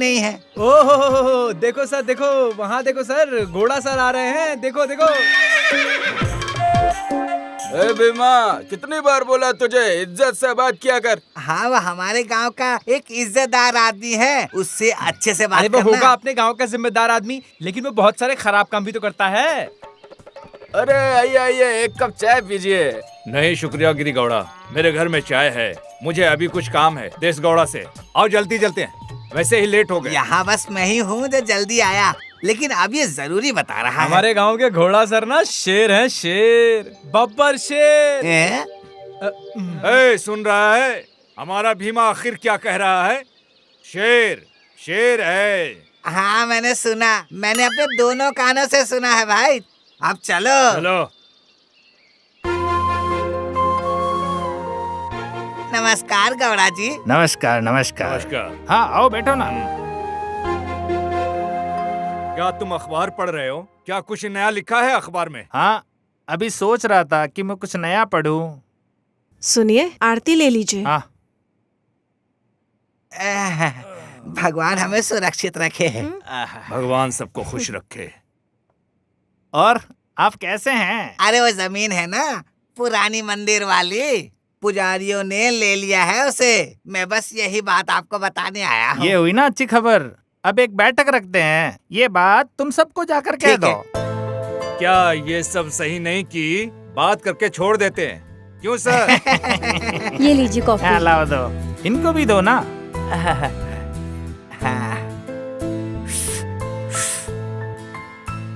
नहीं है। ओहो देखो सर, देखो वहाँ देखो सर, घोड़ा सर आ रहे हैं, देखो देखो। ए भीमा, कितनी बार बोला तुझे इज्जत से बात किया कर। हाँ, वो हमारे गांव का एक इज्जतदार आदमी है, उससे अच्छे से बात अरे वो करना। होगा अपने गांव का जिम्मेदार आदमी, लेकिन वो बहुत सारे खराब काम भी तो करता है। अरे आइए आइए, एक कप चाय पीजिए। नहीं शुक्रिया गिरी गौड़ा, मेरे घर में चाय है, मुझे अभी कुछ काम है देश गौड़ा से। आओ जल्दी चलते हैं, वैसे ही लेट हो गए। यहाँ बस मैं ही हूँ जो जल्दी आया, लेकिन अब ये जरूरी बता रहा है। हमारे गांव के घोड़ा सर ना शेर हैं, शेर, बब्बर शेर। ए, सुन रहा है हमारा भीमा आखिर क्या कह रहा है? शेर शेर है। हाँ मैंने सुना, मैंने अपने दोनों कानों से सुना है भाई। अब चलो। चलो। नमस्कार गौड़ा जी। नमस्कार नमस्कार। नमस्कार। हाँ आओ बैठो ना। क्या तुम अखबार पढ़ रहे हो? क्या कुछ नया लिखा है अखबार में? हाँ अभी सोच रहा था कि मैं कुछ नया पढूं। सुनिए, आरती ले लीजिए। हाँ भगवान हमें सुरक्षित रखे। भगवान सबको खुश रखे। और आप कैसे हैं? अरे वो जमीन है ना, पुरानी मंदिर वाली, पुजारियों ने ले लिया है उसे। मैं बस यही बात आपको बताने आया हूँ। ये हुई ना अच्छी खबर। अब एक बैठक रखते हैं, ये बात तुम सबको जाकर कह ठीक दो। क्या ये सब सही नहीं की बात करके छोड़ देते हैं? क्यों सर? ये लीजिए कॉफी। हाँ, लाओ दो, इनको भी दो ना।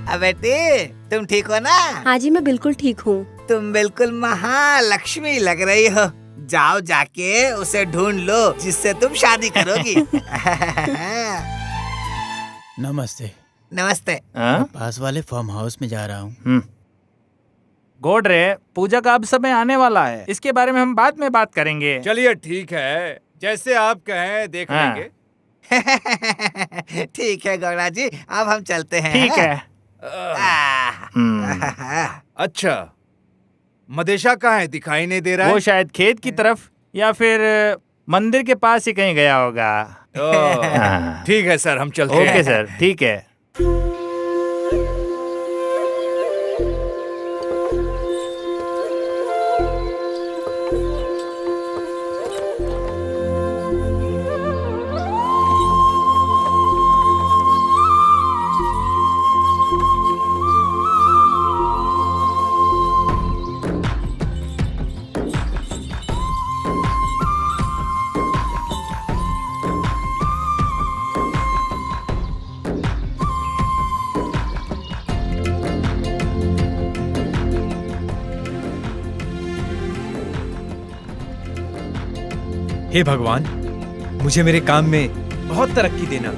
अब बेटी तुम ठीक हो ना? हाँ जी, मैं बिल्कुल ठीक हूँ। तुम बिल्कुल महालक्ष्मी लग रही हो। जाओ जाके उसे ढूंढ लो जिससे तुम शादी करोगी। नमस्ते। नमस्ते। हाँ? पास वाले फार्म हाउस में जा रहा हूँ। गोडरे, पूजा का अब समय आने वाला है, इसके बारे में हम बाद में बात करेंगे। चलिए ठीक है, जैसे आप कहें देख हाँ। लेंगे। ठीक है गौड़ा जी, अब हम चलते हैं। ठीक है। अच्छा, मदेशा कहाँ है? दिखाई नहीं दे रहा है। वो शायद खेत की तरफ या फिर मंदिर के पास ही कहीं गया होगा। हाँ। ठीक है सर, हम चलते हैं। ओके सर, ठीक है। हे भगवान, मुझे मेरे काम में बहुत तरक्की देना।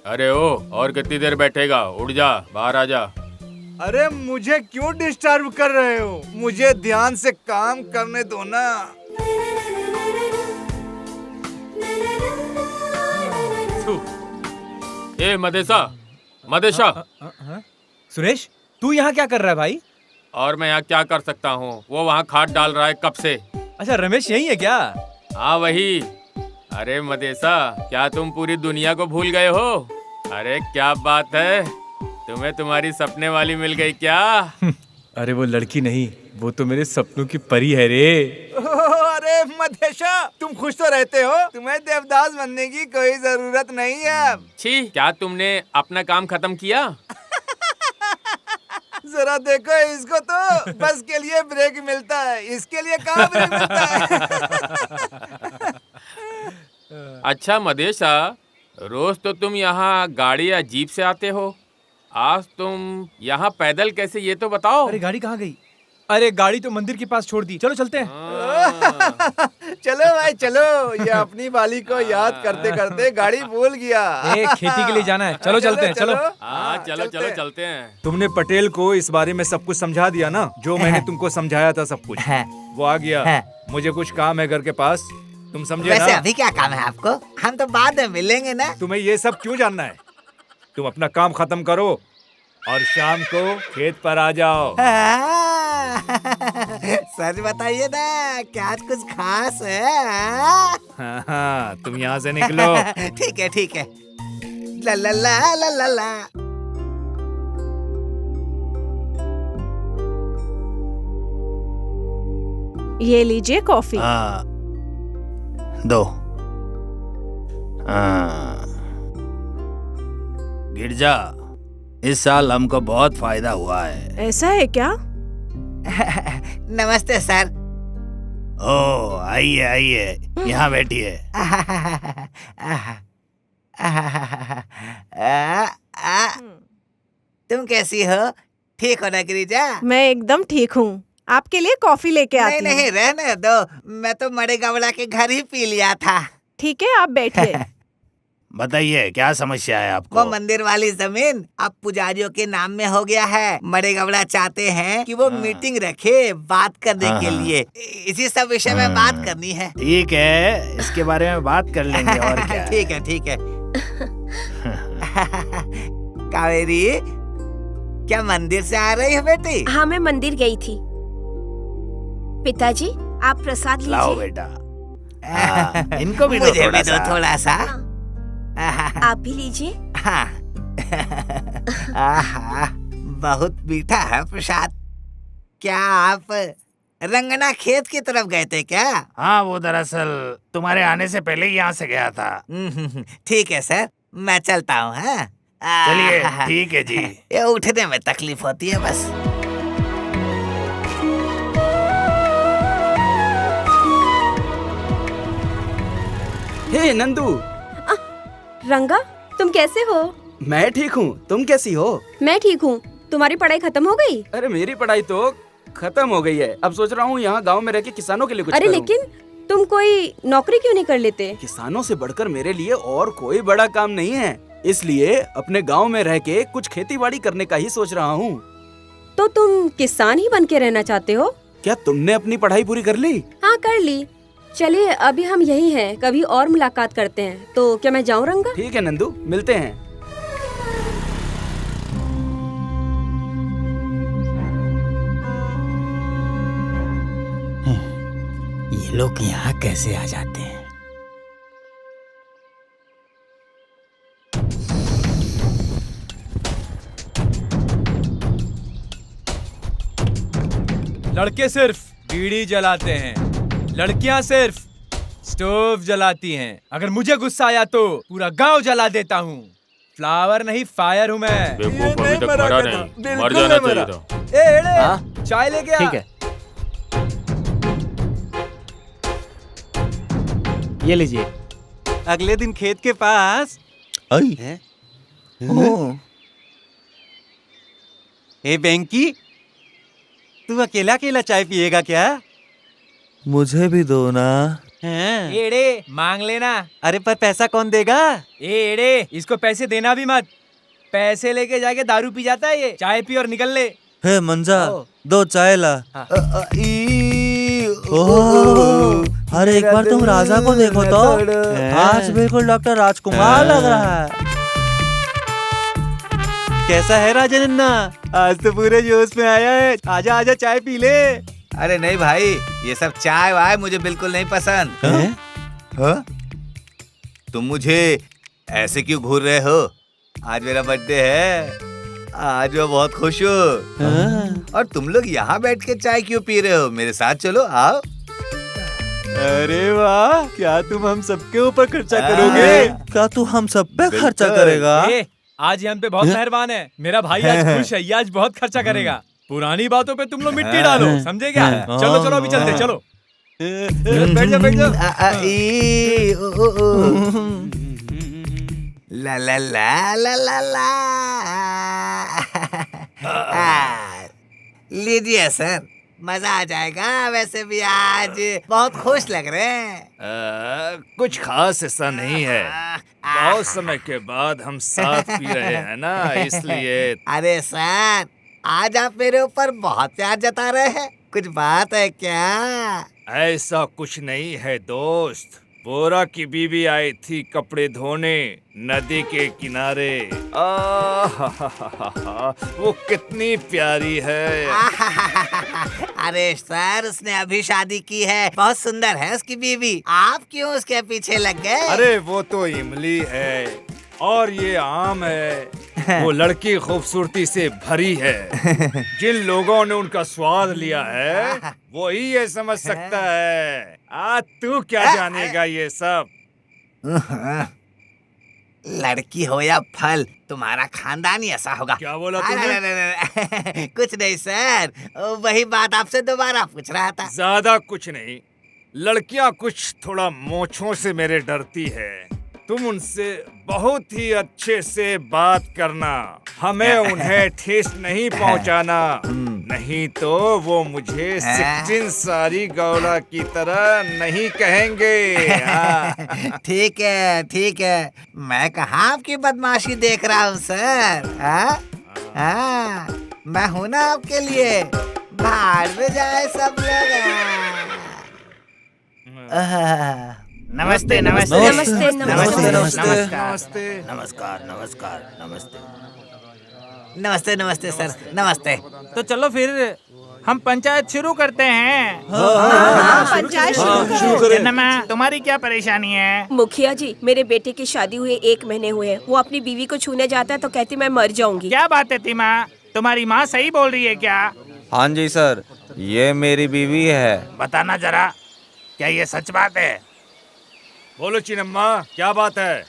अरे ओ, और कितनी देर बैठेगा? उठ जा, बाहर आ जा। अरे मुझे क्यों डिस्टर्ब कर रहे हो? मुझे ध्यान से काम करने दो ना। ए मदेशा, मदेशा। सुरेश, तू यहाँ क्या कर रहा है भाई? और मैं यहाँ क्या कर सकता हूँ? वो वहाँ खाद डाल रहा है कब से। अच्छा, रमेश यही है क्या? हाँ वही। अरे मदेशा, क्या तुम पूरी दुनिया को भूल गए हो? अरे क्या बात है, तुम्हें तुम्हारी सपने वाली मिल गई क्या? अरे वो लड़की नहीं, वो तो मेरे सपनों की परी है रे। अरे मदेशा, तुम खुश तो रहते हो? तुम्हें देवदास बनने की कोई जरूरत नहीं है। छी, क्या तुमने अपना काम खत्म किया? जरा देखो इसको, तो बस के लिए ब्रेक मिलता है, इसके लिए कहाँ ब्रेक मिलता है? अच्छा मदेशा, रोज तो तुम यहाँ गाड़ी या जीप से आते हो, आज तुम यहाँ पैदल कैसे, ये तो बताओ। अरे गाड़ी कहाँ गई? अरे गाड़ी तो मंदिर के पास छोड़ दी, चलो चलते हैं। चलो भाई चलो, ये अपनी वाली को याद करते करते गाड़ी भूल गया। खेती के लिए जाना है, चलो चलते हैं, चलो। हाँ चलो चलो चलते हैं। तुमने पटेल को इस बारे में सब कुछ समझा दिया ना, जो मैंने तुमको समझाया था सब कुछ। वो आ गया। मुझे कुछ काम है घर के पास, तुम समझे वैसे ना? अभी क्या काम है आपको? हम तो बाद में मिलेंगे ना। तुम्हें ये सब क्यों जानना है? तुम अपना काम खत्म करो और शाम को खेत पर आ जाओ। सच बताइए ना, क्या आज कुछ खास है? हाँ, तुम यहाँ से निकलो। ठीक है ठीक है। ला ला ला ला ला ला। ये लीजिए कॉफी। हाँ, दो। हाँ। गिरजा, इस साल हमको बहुत फायदा हुआ है। ऐसा है क्या? नमस्ते सर। ओ, आइए आइए, यहाँ बैठिए। तुम कैसी हो? ठीक हो ना गिरिजा? मैं एकदम ठीक हूँ। आपके लिए कॉफी लेके नहीं आती हूँ। नहीं, रहने दो, मैं तो मड़े गवड़ा के घर ही पी लिया था। ठीक है, आप बैठिए। बताइए क्या समस्या है आपको? वो मंदिर वाली जमीन अब पुजारियों के नाम में हो गया है। मड़े गवड़ा चाहते हैं कि वो मीटिंग रखे बात करने के लिए। इसी सब विषय में बात करनी है। ठीक है, इसके बारे में बात कर लेंगे और क्या। ठीक है ठीक है। कावेरी, क्या मंदिर से आ रही है बेटी? हाँ, मैं मंदिर गई थी। पिताजी, आप प्रसाद लाओ लीजिए। बेटा। इनको भी दो मुझे थोड़ा भी दो सा। थोड़ा सा। आप भी लीजिए। हाँ। आहा, बहुत मीठा है प्रसाद। क्या आप रंगना खेत की तरफ गए थे क्या? हाँ, वो दरअसल तुम्हारे आने से पहले ही यहाँ से गया था। ठीक है सर, मैं चलता हूँ। हाँ चलिए, ठीक है जी। ये उठने में तकलीफ होती है बस। हे नंदू, रंगा, तुम कैसे हो? मैं ठीक हूँ, तुम कैसी हो? मैं ठीक हूँ। तुम्हारी पढ़ाई खत्म हो गई? अरे मेरी पढ़ाई तो खत्म हो गई है। अब सोच रहा हूँ यहाँ गांव में रह के किसानों के लिए कुछ अरे करूं। लेकिन तुम कोई नौकरी क्यों नहीं कर लेते? किसानों से बढ़कर मेरे लिए और कोई बड़ा काम नहीं है, इसलिए अपने गांव में रह के कुछ खेती बाड़ी करने का ही सोच रहा हूँ। तो तुम किसान ही बन के रहना चाहते हो? क्या तुमने अपनी पढ़ाई पूरी कर ली? हाँ, कर ली। चलिए, अभी हम यही हैं, कभी और मुलाकात करते हैं। तो क्या मैं जाऊँ रंगा? ठीक है नंदू, मिलते हैं। ये लोग यहाँ कैसे आ जाते हैं? लड़के सिर्फ बीड़ी जलाते हैं, लड़कियां सिर्फ स्टोव जलाती हैं। अगर मुझे गुस्सा आया तो पूरा गांव जला देता हूँ। फ्लावर नहीं, फायर हूँ मैं। बेवकूफ अभी तक मरा नहीं, मर जाना चाहिए था। ए एड़े, चाय लेके आ। ठीक है, ये लीजिए। अगले दिन खेत के पास ए बेंकी, तू अकेला अकेला चाय पिएगा क्या? मुझे भी दो ना। एड़े, मांग लेना। अरे पर पैसा कौन देगा? एड़े, इसको पैसे देना भी मत। पैसे लेके जाके दारू पी जाता है ये। चाय पी और निकल ले। हे मंजा, दो चाय ला। हाँ। ओह, अरे एक बार तुम राजा को देखो तो, आज बिल्कुल डॉक्टर राजकुमार लग रहा है। कैसा है राजा नन्ना? आज तो पूरे जोश में आया है। आजा आजा चाय पी ले। अरे नहीं भाई, ये सब चाय वाय मुझे बिल्कुल नहीं पसंद। हाँ? तुम मुझे ऐसे क्यों घूर रहे हो? आज मेरा बर्थडे है, आज मैं बहुत खुश हूँ। और तुम लोग यहाँ बैठ के चाय क्यों पी रहे हो? मेरे साथ चलो, आओ। अरे वाह, क्या तुम हम सबके ऊपर खर्चा करोगे? क्या तू हम सब पे खर्चा करेगा? आज ये हम पे बहुत मेहरबान है। मेरा भाई आज खुश है, ये आज बहुत खर्चा करेगा। पुरानी बातों पे तुम लोग मिट्टी डालो, समझे क्या? चलो चलो, अभी चलते, चलो। बैठ जाओ, बैठ जाओ। ला ला ला ला ला ला। लीजिए सर, मजा आ जाएगा। वैसे भी आज बहुत खुश लग रहे हैं। कुछ खास ऐसा नहीं है, बहुत समय के बाद हम साथ पी रहे हैं ना, इसलिए। अरे सर, आज आप मेरे ऊपर बहुत प्यार जता रहे हैं, कुछ बात है क्या? ऐसा कुछ नहीं है दोस्त। बोरा की बीवी आई थी कपड़े धोने नदी के किनारे। वो कितनी प्यारी है। अरे सर, उसने अभी शादी की है, बहुत सुंदर है उसकी बीवी। आप क्यों उसके पीछे लग गए? अरे वो तो इमली है और ये आम है। वो लड़की खूबसूरती से भरी है। जिन लोगों ने उनका स्वाद लिया है वही ये समझ सकता है। तू क्या जानेगा ये सब। लड़की हो या फल, तुम्हारा खानदान ही ऐसा होगा। क्या बोला अरे, तूने? अरे, अरे, अरे, कुछ नहीं सर, वही बात आपसे दोबारा पूछ रहा था। ज्यादा कुछ नहीं, लड़कियां कुछ थोड़ा मोछों से मेरे डरती है। तुम उनसे बहुत ही अच्छे से बात करना, हमें उन्हें ठेस नहीं पहुंचाना, नहीं तो वो मुझे 16 सारी गौड़ा की तरह नहीं कहेंगे। ठीक है ठीक है, मैं कहाँ आपकी बदमाशी देख रहा हूँ सर। मैं हूँ ना आपके लिए। बाहर में जाए सब लोग। नमस्ते नमस्ते नमस्ते, नमस्ते नमस्ते। नमस्कार नमस्कार नमस्ते। नमस्ते नमस्ते सर, नमस्ते। तो चलो फिर हम पंचायत शुरू करते हैं। पंचायत शुरू करो। जन्नमा, तुम्हारी क्या परेशानी है? मुखिया जी, मेरे बेटे की शादी हुए 1 महीने हुए हैं। वो अपनी बीवी को छूने जाता है तो कहती मैं मर जाऊंगी। क्या बात है तीमा, तुम्हारी माँ सही बोल रही है क्या? हाँ जी सर, ये मेरी बीवी है। बताना जरा, क्या ये सच बात है? बोलो चिनम्मा, क्या बात है?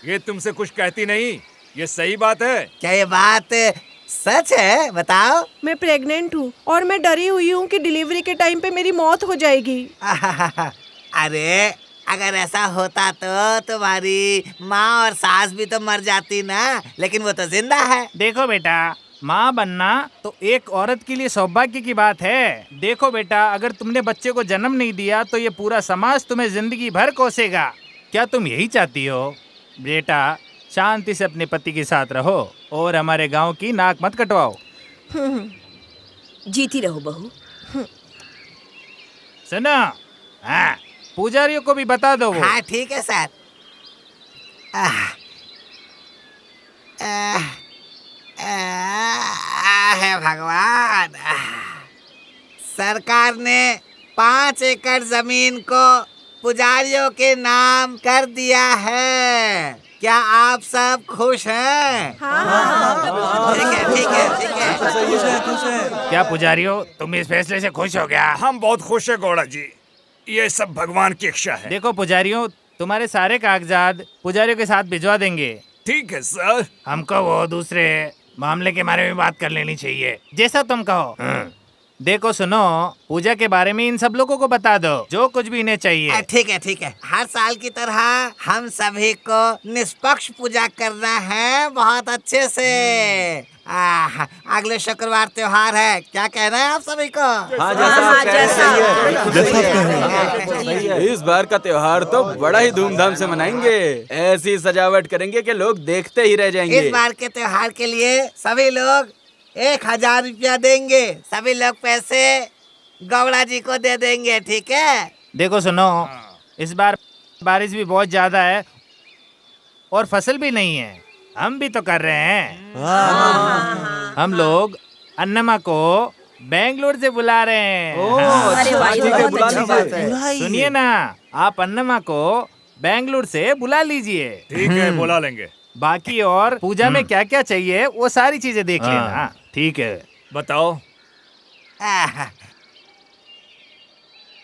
ये तुमसे कुछ कहती नहीं, ये सही बात है? क्या ये बात सच है? बताओ। मैं प्रेग्नेंट हूँ और मैं डरी हुई हूँ कि डिलीवरी के टाइम पे मेरी मौत हो जाएगी। अरे, अगर ऐसा होता तो तुम्हारी माँ और सास भी तो मर जाती ना, लेकिन वो तो जिंदा है। देखो बेटा, माँ बनना तो एक औरत के लिए सौभाग्य की बात है। देखो बेटा, अगर तुमने बच्चे को जन्म नहीं दिया तो ये पूरा समाज तुम्हें जिंदगी भर कोसेगा। क्या तुम यही चाहती हो? बेटा, शांति से अपने पति के साथ रहो और हमारे गांव की नाक मत कटवाओ। जीती रहो बहू। सुनो, हाँ, पुजारियों को भी बता दो वो। हाँ ठीक है सर। है भगवान, सरकार ने 5 एकड़ जमीन को पुजारियों के नाम कर दिया है। क्या आप सब खुश हैं? ठीक है ठीक है ठीक है। क्या पुजारियों, तुम इस फैसले से खुश हो गया? हम बहुत खुश है गौड़ा जी, ये सब भगवान की इच्छा है। देखो पुजारियों, तुम्हारे सारे कागजात पुजारियों के साथ भिजवा देंगे। ठीक है सर। हमको वो दूसरे मामले के बारे में बात कर लेनी चाहिए, जैसा तुम कहो। देखो सुनो, पूजा के बारे में इन सब लोगों को बता दो, जो कुछ भी इन्हें चाहिए। ठीक है ठीक है, हर साल की तरह हम सभी को निष्पक्ष पूजा करना है, बहुत अच्छे से। अगले शुक्रवार त्योहार है, क्या कहना है आप सभी को? इस बार का त्योहार तो बड़ा ही धूमधाम से मनाएंगे। ऐसी सजावट करेंगे कि लोग देखते ही रह जाएंगे। इस बार के त्योहार के लिए सभी लोग 1000 रुपया देंगे। सभी लोग पैसे गौड़ा जी को दे देंगे, ठीक है? देखो सुनो, इस बार बारिश भी बहुत ज्यादा है और फसल भी नहीं है। हम भी तो कर रहे हैं। हम लोग अन्नमा को बेंगलोर से बुला रहे हैं। सुनिए ना, आप अन्नमा को बेंगलोर से बुला लीजिए। ठीक है, बुला लेंगे। बाकी और पूजा में क्या क्या चाहिए वो सारी चीजें देख लेना। ठीक है, बताओ।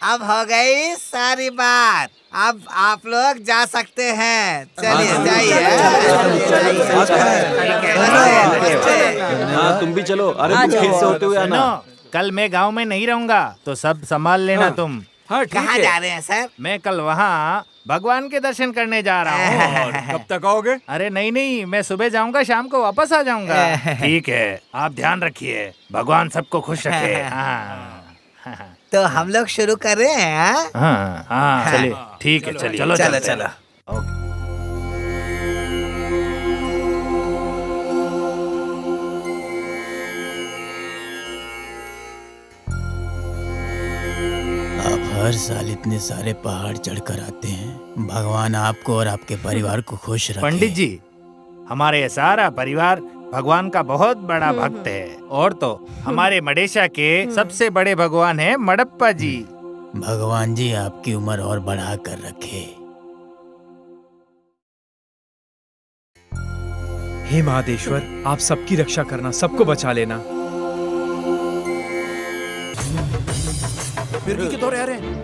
अब हो गई सारी बात, अब आप लोग जा सकते हैं। चलिए जाइए। तुम भी चलो। अरे तुम खेत से होते हुए आना। कल मैं गांव में नहीं रहूंगा तो सब संभाल लेना तुम। कहाँ जा रहे हैं सर? मैं कल वहाँ भगवान के दर्शन करने जा रहा हूँ। कब तक आओगे? अरे नहीं, मैं सुबह जाऊंगा, शाम को वापस आ जाऊंगा। ठीक है, आप ध्यान रखिए, भगवान सबको खुश रखे। हाँ। तो हम लोग शुरू कर रहे हैं हाँ? हाँ हाँ चलिए ठीक है चलिए चलो चलो चलो। आप हर साल इतने सारे पहाड़ चढ़कर आते हैं। भगवान आपको और आपके परिवार को खुश रखे। पंडित जी, हमारे ये सारा परिवार भगवान का बहुत बड़ा भक्त है। और तो हमारे मडेशा के सबसे बड़े भगवान है मडप्पा जी। भगवान जी आपकी उम्र और बढ़ा कर रखे। हे महादेश्वर, आप सबकी रक्षा करना, सबको बचा लेना। मिर्गी के दौरे आ रहे हैं।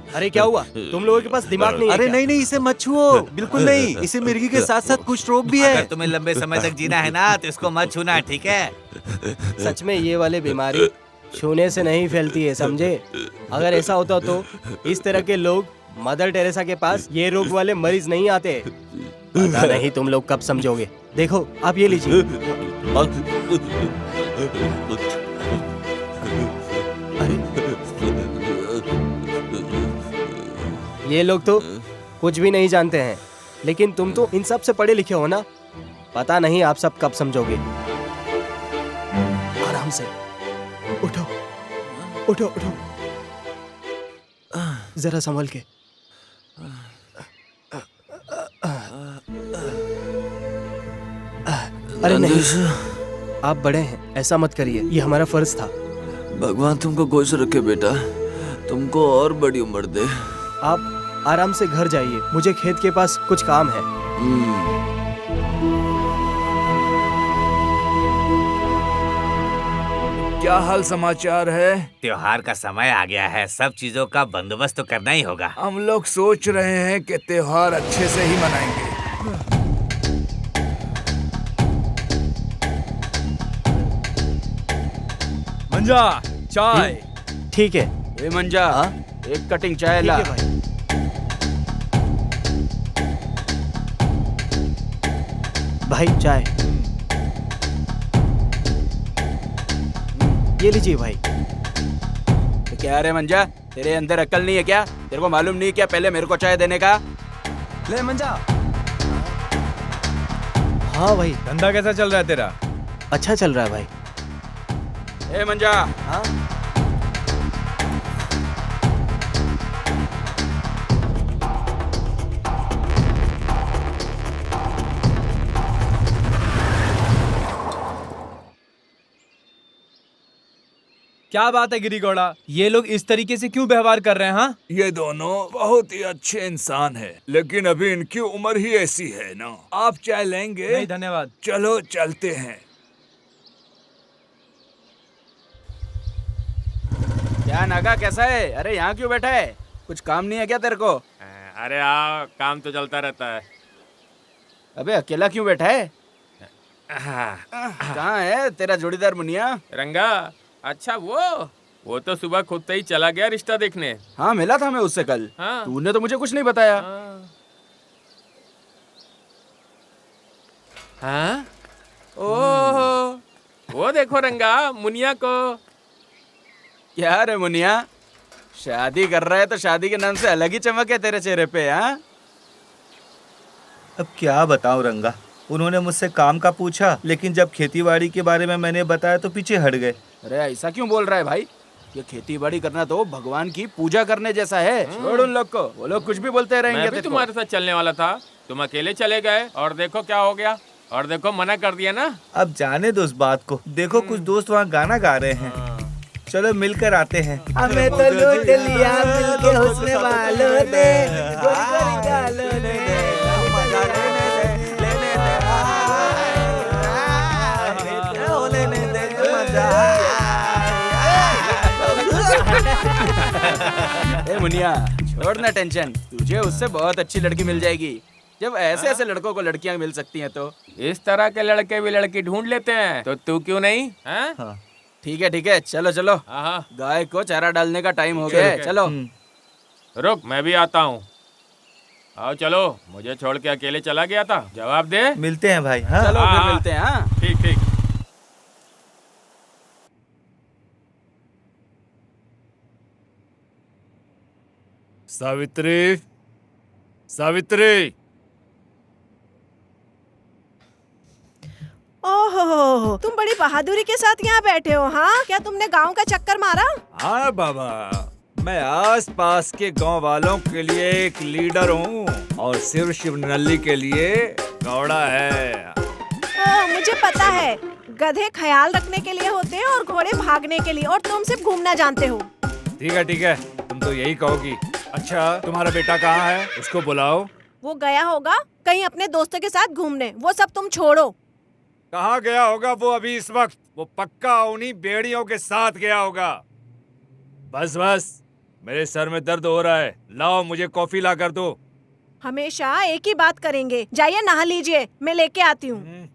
अरे क्या हुआ? तुम लोगों के पास दिमाग नहीं है? अरे क्या? नहीं नहीं, इसे मत छुओ, बिल्कुल नहीं। इसे मिर्गी के साथ साथ कुछ रोग भी है। अगर तुम्हें लंबे समय तक जीना है ना तो इसको मत छूना, ठीक है? सच में ये वाली बीमारी छूने से नहीं फैलती है, समझे? अगर ऐसा होता तो इस तरह के लोग मदर टेरेसा के पास ये रोग वाले मरीज नहीं आते। पता नहीं तुम लोग कब समझोगे। देखो आप ये लीजिए। ये लोग तो कुछ भी नहीं जानते हैं, लेकिन तुम तो इन सब से पढ़े लिखे हो ना। पता नहीं आप सब कब समझोगे। आराम से उठो उठो उठो, जरा संभल के। अरे नहीं, आप बड़े हैं, ऐसा मत करिए, ये हमारा फर्ज था। भगवान तुमको खुश रखे बेटा, तुमको और बड़ी उम्र दे। आप आराम से घर जाइए, मुझे खेत के पास कुछ काम है। क्या हाल समाचार है? त्योहार का समय आ गया है, सब चीजों का बंदोबस्त तो करना ही होगा। हम लोग सोच रहे हैं कि त्योहार अच्छे से ही मनाएंगे। मंजा, चाय। ठीक है। ए मंजा, एक कटिंग चाय ला। ठीक है भाई। भाई चाय। ये लीजिए भाई। तो क्या रे मंजा, तेरे अंदर अक्ल नहीं है क्या? तेरे को मालूम नहीं क्या पहले मेरे को चाय देने का? ले मंजा। हाँ भाई। धंधा कैसा चल रहा है तेरा? अच्छा चल रहा है भाई। ए मंजा। हाँ? क्या बात है गिरिगौड़ा, ये लोग इस तरीके से क्यों व्यवहार कर रहे हैं? हाँ, ये दोनों बहुत ही अच्छे इंसान हैं, लेकिन अभी इनकी उम्र ही ऐसी है ना। आप चाय लेंगे? नहीं धन्यवाद। चलो चलते हैं। क्या नागा, कैसा है? अरे यहाँ क्यों बैठा है? कुछ काम नहीं है क्या तेरे को? अरे हाँ, काम तो चलता रहता है। अबे अकेला क्यों बैठा है? कहाँ है तेरा जोड़ीदार मुनिया? रंगा, अच्छा वो तो सुबह खुद से ही चला गया रिश्ता देखने। हाँ मिला था मैं उससे कल। हाँ। तूने तो मुझे कुछ नहीं बताया। हाँ? ओह, वो देखो रंगा, मुनिया को। क्या रे मुनिया, शादी कर रहा है तो शादी के नाम से अलग ही चमक है तेरे चेहरे पे। हाँ, अब क्या बताऊं रंगा, उन्होंने मुझसे काम का पूछा, लेकिन जब खेतीबाड़ी के बारे में मैंने बताया तो पीछे हट गए। अरे ऐसा क्यों बोल रहा है भाई? ये खेती बाड़ी करना तो भगवान की पूजा करने जैसा है। छोड़ उन लोग को, वो लोग कुछ भी बोलते रहेंगे। मैं भी तुम्हारे साथ चलने वाला था, तुम अकेले चले गए और देखो क्या हो गया। और देखो मना कर दिया ना। अब जाने दो उस बात को। देखो कुछ दोस्त वहाँ गाना गा रहे हैं, चलो मिलकर आते हैं। हमें तो लूट लिया मिलके हुस्न वालों ने, गोरी गोरी गालों ने। ए मुनिया, छोड़ ना टेंशन, तुझे उससे बहुत अच्छी लड़की मिल जाएगी। जब ऐसे ऐसे लड़कों को लड़कियां मिल सकती हैं तो इस तरह के लड़के भी लड़की ढूंढ लेते हैं, तो तू क्यों नहीं? हाँ? ठीक है, चलो चलो। गाय को चारा डालने का टाइम हो गया है, चलो। रुक, मैं भी आता हूँ। आओ चलो, मुझे छोड़ के अकेले चला गया था, जवाब दे। मिलते हैं भाई। हाँ चलो हाँ, फिर मिलते हैं। हाँ ठीक ठीक। सावित्री, सावित्री। ओहो, तुम बड़ी बहादुरी के साथ यहाँ बैठे हो। हाँ, क्या तुमने गांव का चक्कर मारा? हाँ बाबा, मैं आस पास के गांव वालों के लिए एक लीडर हूँ और सिर्फ शिवनल्ली के लिए घोड़ा है। मुझे पता है, गधे ख्याल रखने के लिए होते हैं और घोड़े भागने के लिए, और तुम सिर्फ घूमना जानते हो। ठीक है, तुम तो यही कहोगी। अच्छा, तुम्हारा बेटा कहाँ है? उसको बुलाओ। वो गया होगा कहीं अपने दोस्तों के साथ घूमने। वो सब तुम छोड़ो। कहाँ गया होगा वो अभी इस वक्त? वो पक्का उन्हीं बेड़ियों के साथ गया होगा। बस बस, मेरे सर में दर्द हो रहा है। लाओ, मुझे कॉफी ला कर दो। हमेशा एक ही बात करेंगे। जाइए नहा लीजिए, मैं लेके आती हूँ।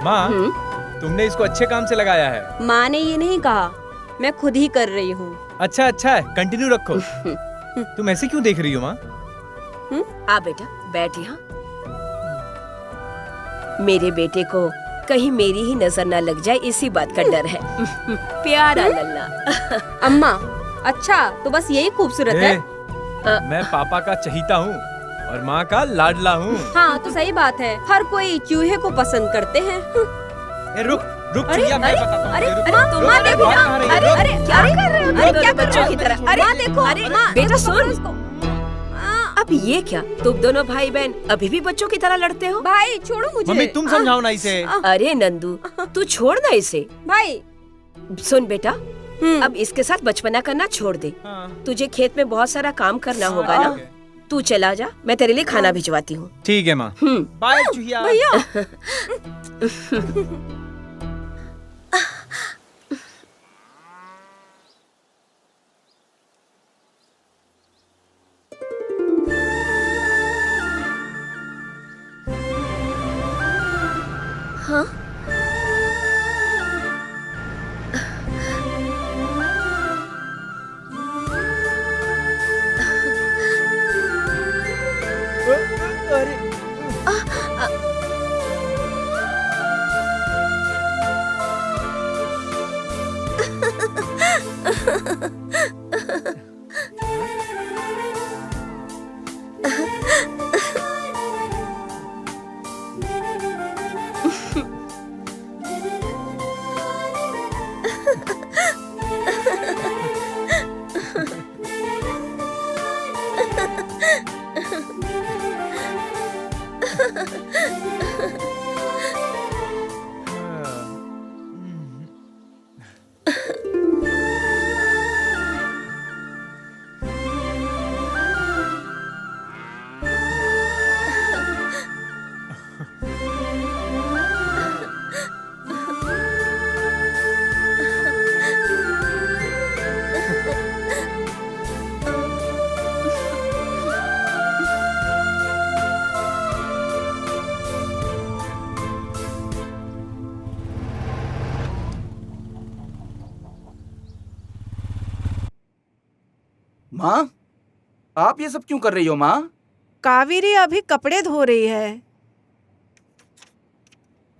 माँ, तुमने इसको अच्छे काम से लगाया है। माँ ने ये नहीं कहा, मैं खुद ही कर रही हूँ। अच्छा है, कंटिन्यू रखो। तुम ऐसे क्यों देख रही हो माँ? आ बेटा, बैठ यहाँ। मेरे बेटे को कहीं मेरी ही नजर ना लग जाए, इसी बात का डर है। प्यारा लल्ला। अम्मा, अच्छा तो बस यही खूबसूरत है? मैं पापा का चहीता हूँ और माँ का लाडला हूँ। हाँ तो सही बात है, हर कोई चूहे को पसंद करते हैं। रुक चुहिया, मैं बताता हूँ। अरे माँ देखो, अरे क्या कर रहे हो? अरे क्या बच्चों की तरह? अरे माँ देखो, अरे बेटा सुन, अब ये क्या, तुम दोनों भाई बहन अभी भी बच्चों की तरह लड़ते हो? भाई छोड़ो मुझे। मम्मी तुम समझाओ ना इसे। अरे नंदू, तू छोड़ ना इसे। भाई सुन बेटा, अब इसके साथ बचपना करना छोड़ दे। तुझे खेत में बहुत सारा काम करना होगा ना। तू चला जा, मैं तेरे लिए खाना भिजवाती हूँ। ठीक है माँ। बाय चुहिया। भैया हाँ? माँ, आप ये सब क्यों कर रही हो माँ? कावेरी अभी कपड़े धो रही है।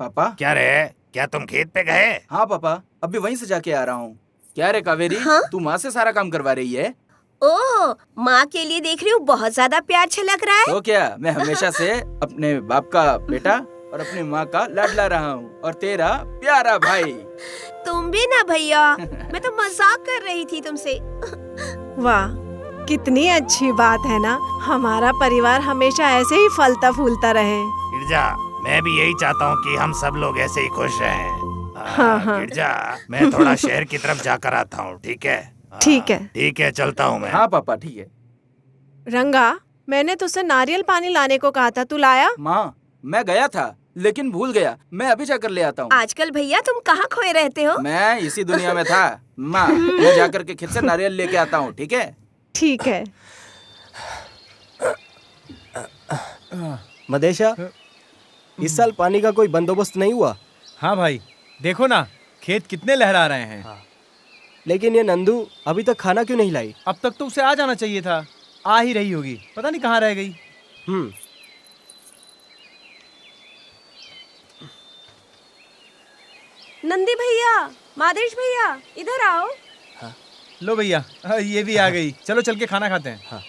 पापा। क्या रे, क्या तुम खेत पे गए? हाँ पापा, अभी वहीं से जाके आ रहा हूँ। क्या रे कावेरी, तू माँ से सारा काम करवा रही है? ओह, माँ के लिए देख रही हूँ, बहुत ज्यादा प्यार छलक रहा है। तो क्या, मैं हमेशा से अपने बाप का बेटा और अपनी माँ का लाडला रहा हूँ, और तेरा प्यारा भाई। तुम भी ना भैया, मैं तो मजाक कर रही थी तुमसे। वाह, कितनी अच्छी बात है ना। हमारा परिवार हमेशा ऐसे ही फलता फूलता रहे। गिरजा, मैं भी यही चाहता हूँ कि हम सब लोग ऐसे ही खुश रहें। हाँ। गिरजा, मैं थोड़ा शहर की तरफ जाकर आता हूँ, ठीक है? ठीक है। ठीक है, चलता हूँ मैं। हाँ पापा, ठीक है। रंगा, मैंने तुझसे नारियल पानी लाने को कहा था, तू लाया? माँ, मैं गया था लेकिन भूल गया। मैं अभी जाकर ले आता हूँ। आजकल भैया तुम कहाँ खोए रहते हो? मैं इसी दुनिया में था। माँ, मैं जाकर के खेत से नारियल लेके आता हूँ, ठीक है? ठीक है। मदेशा, इस साल पानी का कोई बंदोबस्त नहीं हुआ? हाँ भाई, देखो ना खेत कितने लहरा रहे हैं। लेकिन ये नंदू अभी तक खाना क्यों नहीं लाई? अब तक तो उसे आ जाना चाहिए था। आ ही रही होगी, पता नहीं कहाँ रह गई। नंदी भैया, मादेश भैया, इधर आओ। लो भैया, ये भी आ गई। चलो चल के खाना खाते हैं। हाँ।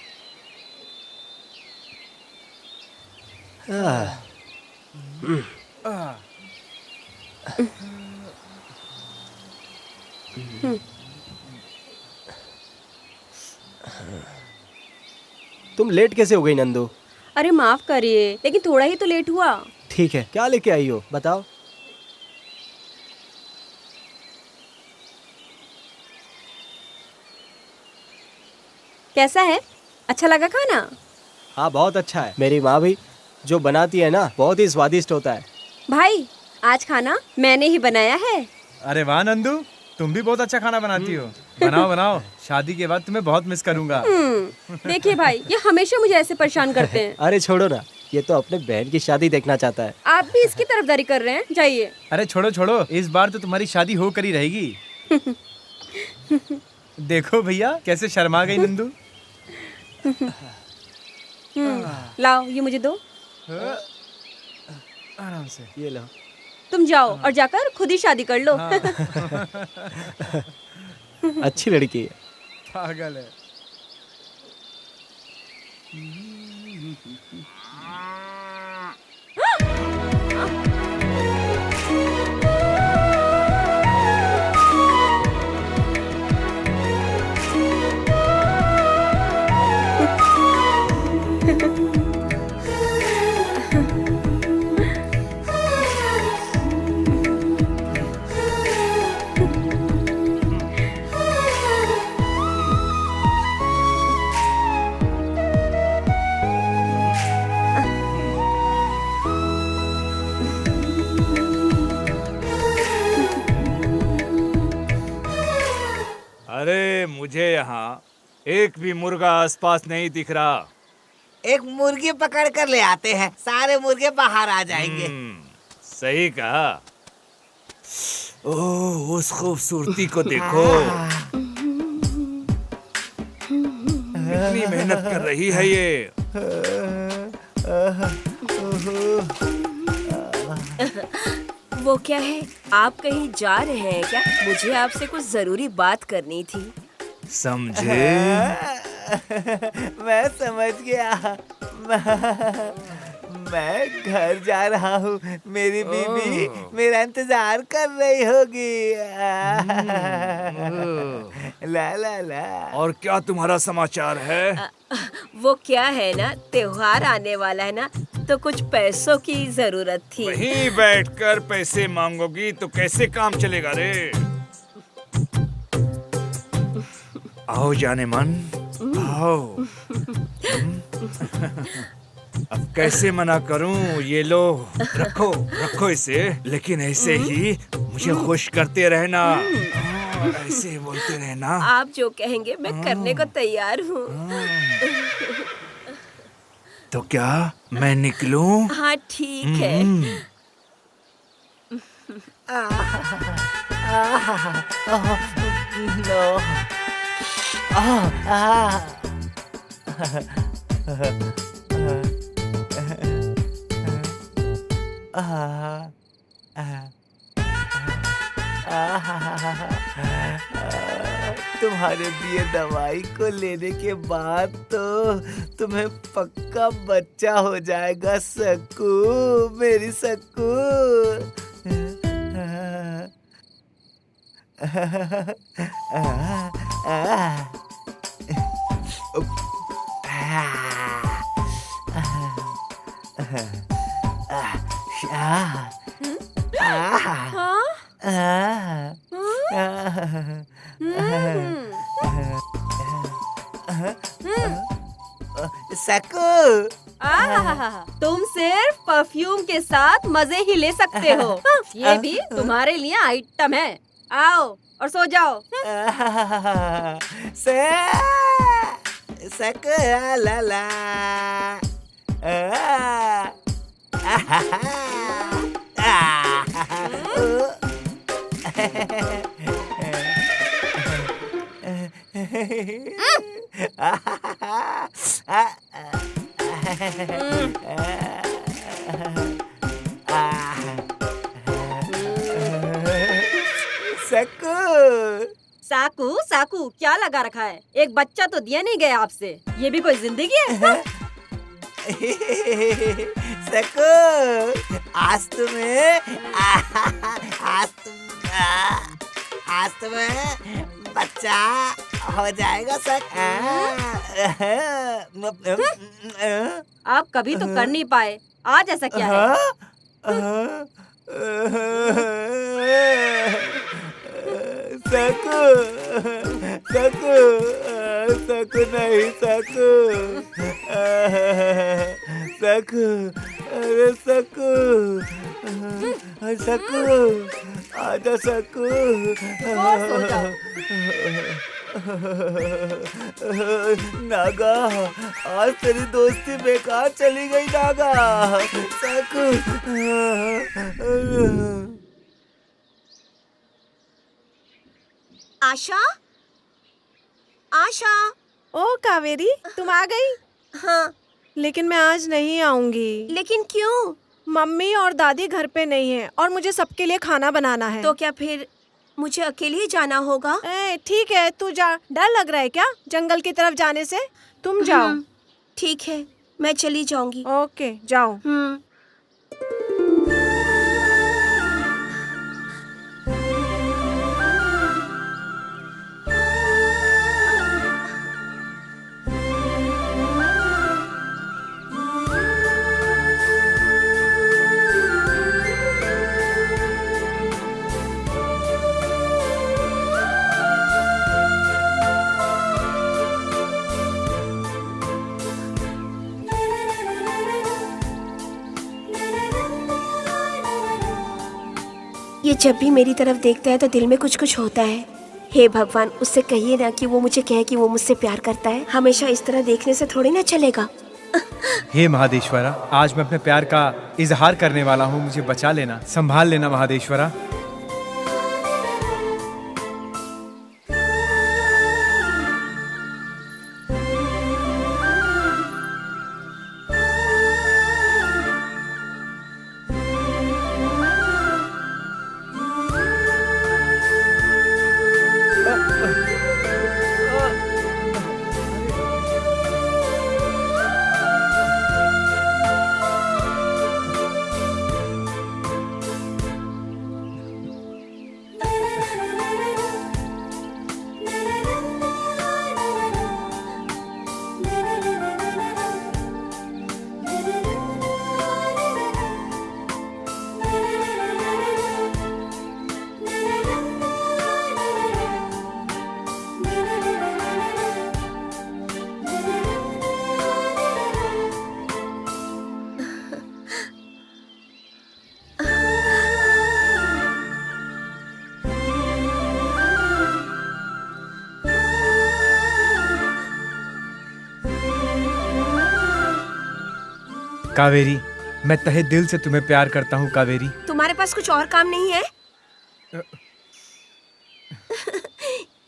तुम लेट कैसे हो गई नंदू? अरे माफ करिए, लेकिन थोड़ा ही तो लेट हुआ। ठीक है, क्या लेके आई हो बताओ? कैसा है? अच्छा लगा खाना? हाँ बहुत अच्छा है। मेरी माँ भी जो बनाती है ना, बहुत ही स्वादिष्ट होता है। भाई, आज खाना मैंने ही बनाया है। अरे वाह नंदू, तुम भी बहुत अच्छा खाना बनाती हो। बनाओ बनाओ, शादी के बाद तुम्हें बहुत मिस करूंगा। देखिए भाई, ये हमेशा मुझे ऐसे परेशान करते हैं। अरे छोड़ो ना, ये तो अपने बहन की शादी देखना चाहता है। आप भी इसकी तरफदारी कर रहे हैं, जाइए। अरे छोड़ो छोड़ो, इस बार तो तुम्हारी शादी होकर ही रहेगी। देखो भैया कैसे शर्मा गई नंदू। लाओ, ये मुझे दो। आराम से, ये लो। तुम जाओ और जाकर खुद ही शादी कर लो। अच्छी लड़की है। पागल है। अरे मुझे यहाँ एक भी मुर्गा आसपास नहीं दिख रहा। एक मुर्गी पकड़ कर ले आते हैं, सारे मुर्गे बाहर आ जाएंगे। सही कहा। ओह, उस खूबसूरती को देखो, कितनी मेहनत कर रही है ये। वो क्या है, आप कहीं जा रहे हैं क्या? मुझे आपसे कुछ जरूरी बात करनी थी। समझे? मैं समझ गया। मैं घर जा रहा हूँ। मेरी बीवी मेरा इंतजार कर रही होगी। ला ला ला। और क्या तुम्हारा समाचार है? वो क्या है ना, त्योहार आने वाला है ना, तो कुछ पैसों की जरूरत थी। वहीं बैठकर पैसे मांगोगी तो कैसे काम चलेगा रे? आओ जाने मन, आओ। अब कैसे मना करूं? ये लो, रखो रखो इसे, लेकिन ऐसे ही मुझे खुश करते रहना। ऐसे बोलते रहना। आप जो कहेंगे मैं करने को तैयार हूँ। तो क्या मैं निकलूं? हाँ ठीक है। तुम्हारे दिए दवाई को लेने के बाद तो तुम्हें पक्का बच्चा हो जाएगा सक्कू, मेरी सक्कू। सक्कू, तुम सिर्फ परफ्यूम के साथ मजे ही ले सकते हो। ये भी तुम्हारे लिए आइटम है। आओ और सो जाओ। सक्कू ला ला। साकू साकू क्या लगा रखा है? एक बच्चा तो दिया नहीं गया आपसे। ये भी कोई जिंदगी है? सकू, आज तुम्हें बच्चा हो जाएगा आप कभी तो कर नहीं पाए, आज ऐसा क्या है? सकू, सकू, सकू नहीं सकू, सकू, अरे सकू, सकू, आजा सकू। नागा, आज तेरी दोस्ती बेकार चली गई नागा। सकू। आशा, आशा। ओ कावेरी, तुम आ गई? हाँ। लेकिन मैं आज नहीं आऊंगी। लेकिन क्यों? मम्मी और दादी घर पे नहीं है और मुझे सबके लिए खाना बनाना है। तो क्या फिर मुझे अकेले ही जाना होगा? ठीक है, तू जा। डर लग रहा है क्या जंगल की तरफ जाने से? तुम जाओ। ठीक है, मैं चली जाऊंगी। ओके, जाओ। ये जब भी मेरी तरफ देखता है तो दिल में कुछ कुछ होता है। हे भगवान, उससे कहिए ना कि वो मुझे कहे कि वो मुझसे प्यार करता है। हमेशा इस तरह देखने से थोड़ी ना चलेगा। हे महादेश्वरा, आज मैं अपने प्यार का इजहार करने वाला हूँ। मुझे बचा लेना, संभाल लेना महादेश्वरा। कावेरी, मैं तहे दिल से तुम्हें प्यार करता हूँ कावेरी। तुम्हारे पास कुछ और काम नहीं है?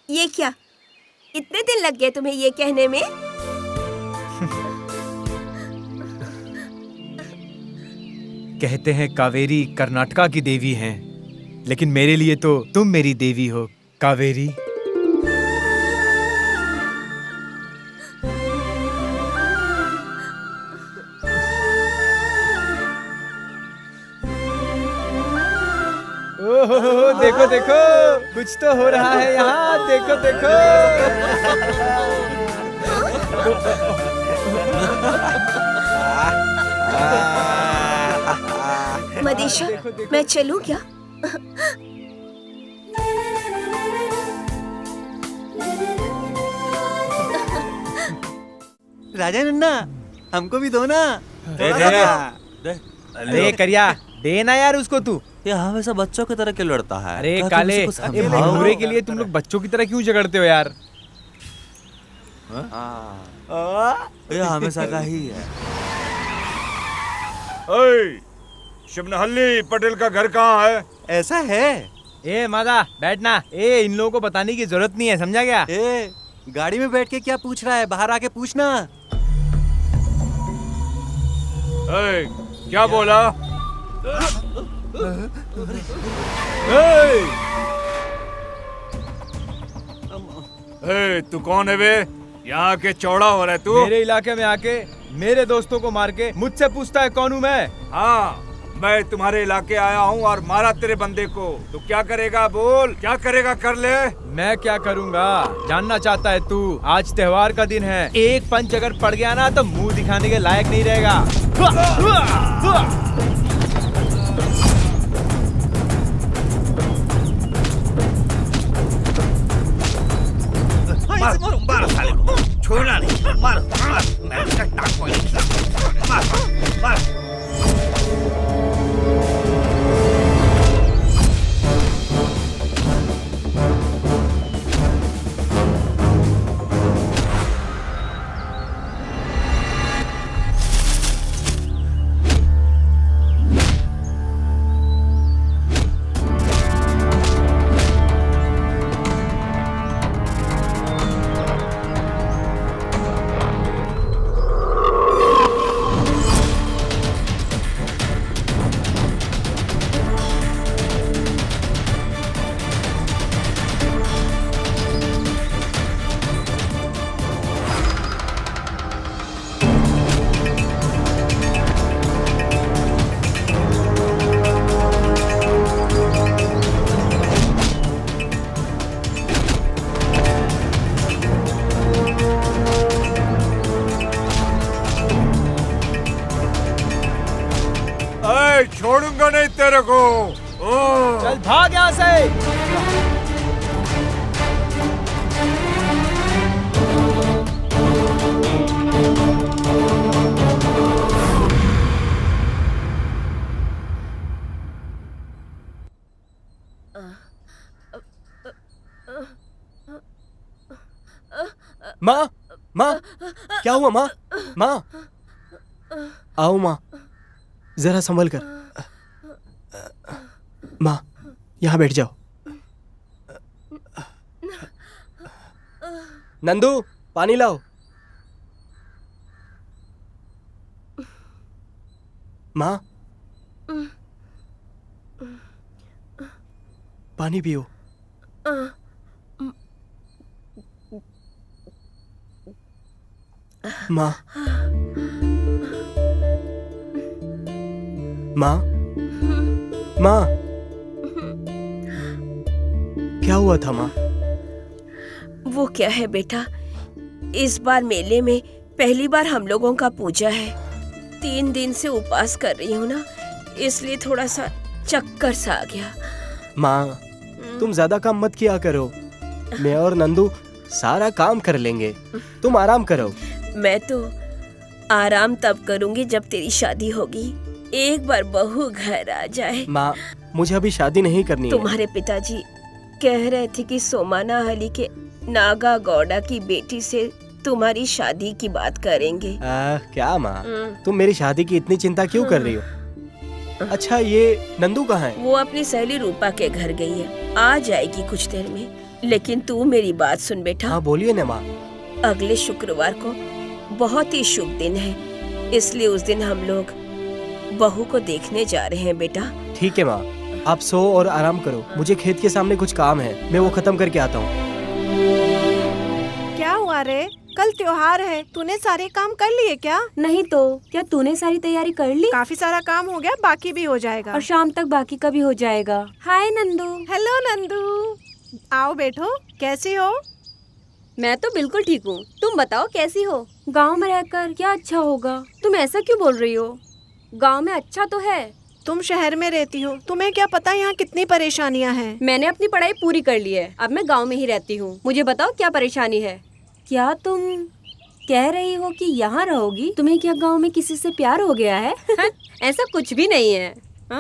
ये क्या, इतने दिन लग गए तुम्हें ये कहने में? कहते हैं कावेरी कर्नाटका की देवी हैं, लेकिन मेरे लिए तो तुम मेरी देवी हो कावेरी। ओहो, देखो देखो, कुछ तो हो रहा है यहाँ। देखो देखो। मदेशा, मैं चलूं क्या? राजा नन्ना, हमको भी दो ना। अरे करिया, देना यार उसको तू। ये हमेशा बच्चों की तरह क्यों लड़ता है? अरे काले, भूरे के लिए तुम लोग बच्चों की तरह क्यों झगड़ते हो यार? ये हमेशा का ही है। शिवनहल्ली पटेल का घर कहाँ है? ऐसा है? ए मादा बैठना। ए इन लोगों को बताने की जरूरत नहीं है, समझा क्या? ए गाड़ी में बैठ के क्या पूछ रहा है, बाहर आके पूछना। क्या बोला? तू कौन है बे? यहाँ के चौड़ा हो रहा है तू? मेरे इलाके में आके मेरे दोस्तों को मार के मुझसे पूछता है कौन हूँ मैं? हाँ, मैं तुम्हारे इलाके आया हूँ और मारा तेरे बंदे को। तू क्या करेगा? बोल, क्या करेगा? कर ले। मैं क्या करूँगा जानना चाहता है तू? आज त्योहार का दिन है, एक पंच अगर पड़ गया ना तो मुंह दिखाने के लायक नहीं रहेगा। मारो साले को, छोड़ना नहीं। मारो मारो, मैं इसका टांग मारो मारो। छोड़ूंगा नहीं तेरे को। चल भाग यहाँ से। माँ, माँ, क्या हुआ माँ? माँ, आओ माँ, जरा संभल कर। माँ, यहाँ बैठ जाओ। नंदू, पानी लाओ। माँ, पानी पियो। माँ, माँ, माँ, क्या हुआ था माँ? वो क्या है बेटा, इस बार मेले में पहली बार हम लोगों का पूजा है। 3 दिन से उपवास कर रही हूँ ना, इसलिए थोड़ा सा चक्कर सा आ गया। माँ, तुम ज्यादा काम मत किया करो। मैं और नंदू सारा काम कर लेंगे, तुम आराम करो। मैं तो आराम तब करूंगी जब तेरी शादी होगी। एक बार बहू घर आ जाए। माँ, मुझे अभी शादी नहीं करनी है। तुम्हारे पिताजी कह रहे थे कि सोमाना अली के नागा गौड़ा की बेटी से तुम्हारी शादी की बात करेंगे। क्या माँ, तुम मेरी शादी की इतनी चिंता क्यों कर रही हो? अच्छा, ये नंदू कहाँ है? वो अपनी सहेली रूपा के घर गई है, आ जाएगी कुछ देर में। लेकिन तू मेरी बात सुन बेटा। हाँ, बोलिए ना माँ। अगले शुक्रवार को बहुत ही शुभ दिन है, इसलिए उस दिन हम लोग बहू को देखने जा रहे हैं बेटा। ठीक है माँ, आप सो और आराम करो। मुझे खेत के सामने कुछ काम है, मैं वो खत्म करके आता हूँ। क्या हुआ रे? कल त्योहार है, तूने सारे काम कर लिए क्या? नहीं तो क्या तूने सारी तैयारी कर ली? काफी सारा काम हो गया, बाकी भी हो जाएगा। और शाम तक बाकी का भी हो जाएगा। हाय नंदू। हेलो नंदू, आओ बैठो। कैसी हो? मैं तो बिल्कुल ठीक हूँ, तुम बताओ कैसी हो? गांव में रहकर क्या अच्छा होगा? तुम ऐसा क्यों बोल रही हो? गांव में अच्छा तो है। तुम शहर में रहती हो, तुम्हें क्या पता यहाँ कितनी परेशानियाँ हैं। मैंने अपनी पढ़ाई पूरी कर ली है, अब मैं गांव में ही रहती हूँ। मुझे बताओ क्या परेशानी है? क्या तुम कह रही हो कि यहाँ रहोगी? तुम्हें क्या गांव में किसी से प्यार हो गया है? ऐसा कुछ भी नहीं है। हा?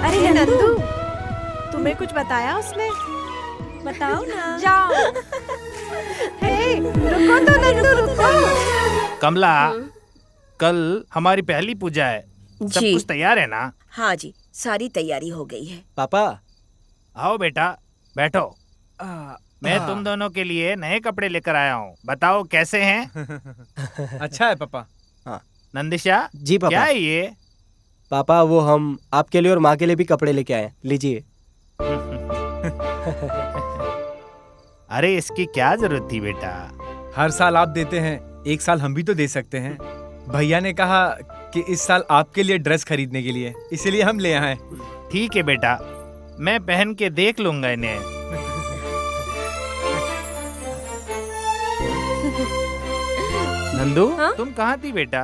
अरे नंदू, तुम्हें कुछ बताया उसने? बताओ ना। जाओ। हे, रुको तो नंदू रुको। कमला, कल हमारी पहली पूजा है, सब जी। कुछ तैयार है ना? हाँ जी, सारी तैयारी हो गई है। पापा आओ बेटा, बैठो। मैं तुम दोनों के लिए नए कपड़े लेकर आया हूँ, बताओ कैसे हैं? अच्छा है पापा। नंदिशा, जी पापा। क्या है ये? पापा वो हम आपके लिए और माँ के लिए भी कपड़े लेके आए हैं, लीजिए। अरे इसकी क्या जरूरत थी बेटा? हर साल आप देते हैं, एक साल हम भी तो दे सकते हैं। भैया ने कहा कि इस साल आपके लिए ड्रेस खरीदने के लिए, इसीलिए हम ले आए। ठीक है बेटा, मैं पहन के देख लूंगा इन्हें। नंदू, हाँ? तुम कहाँ थी बेटा?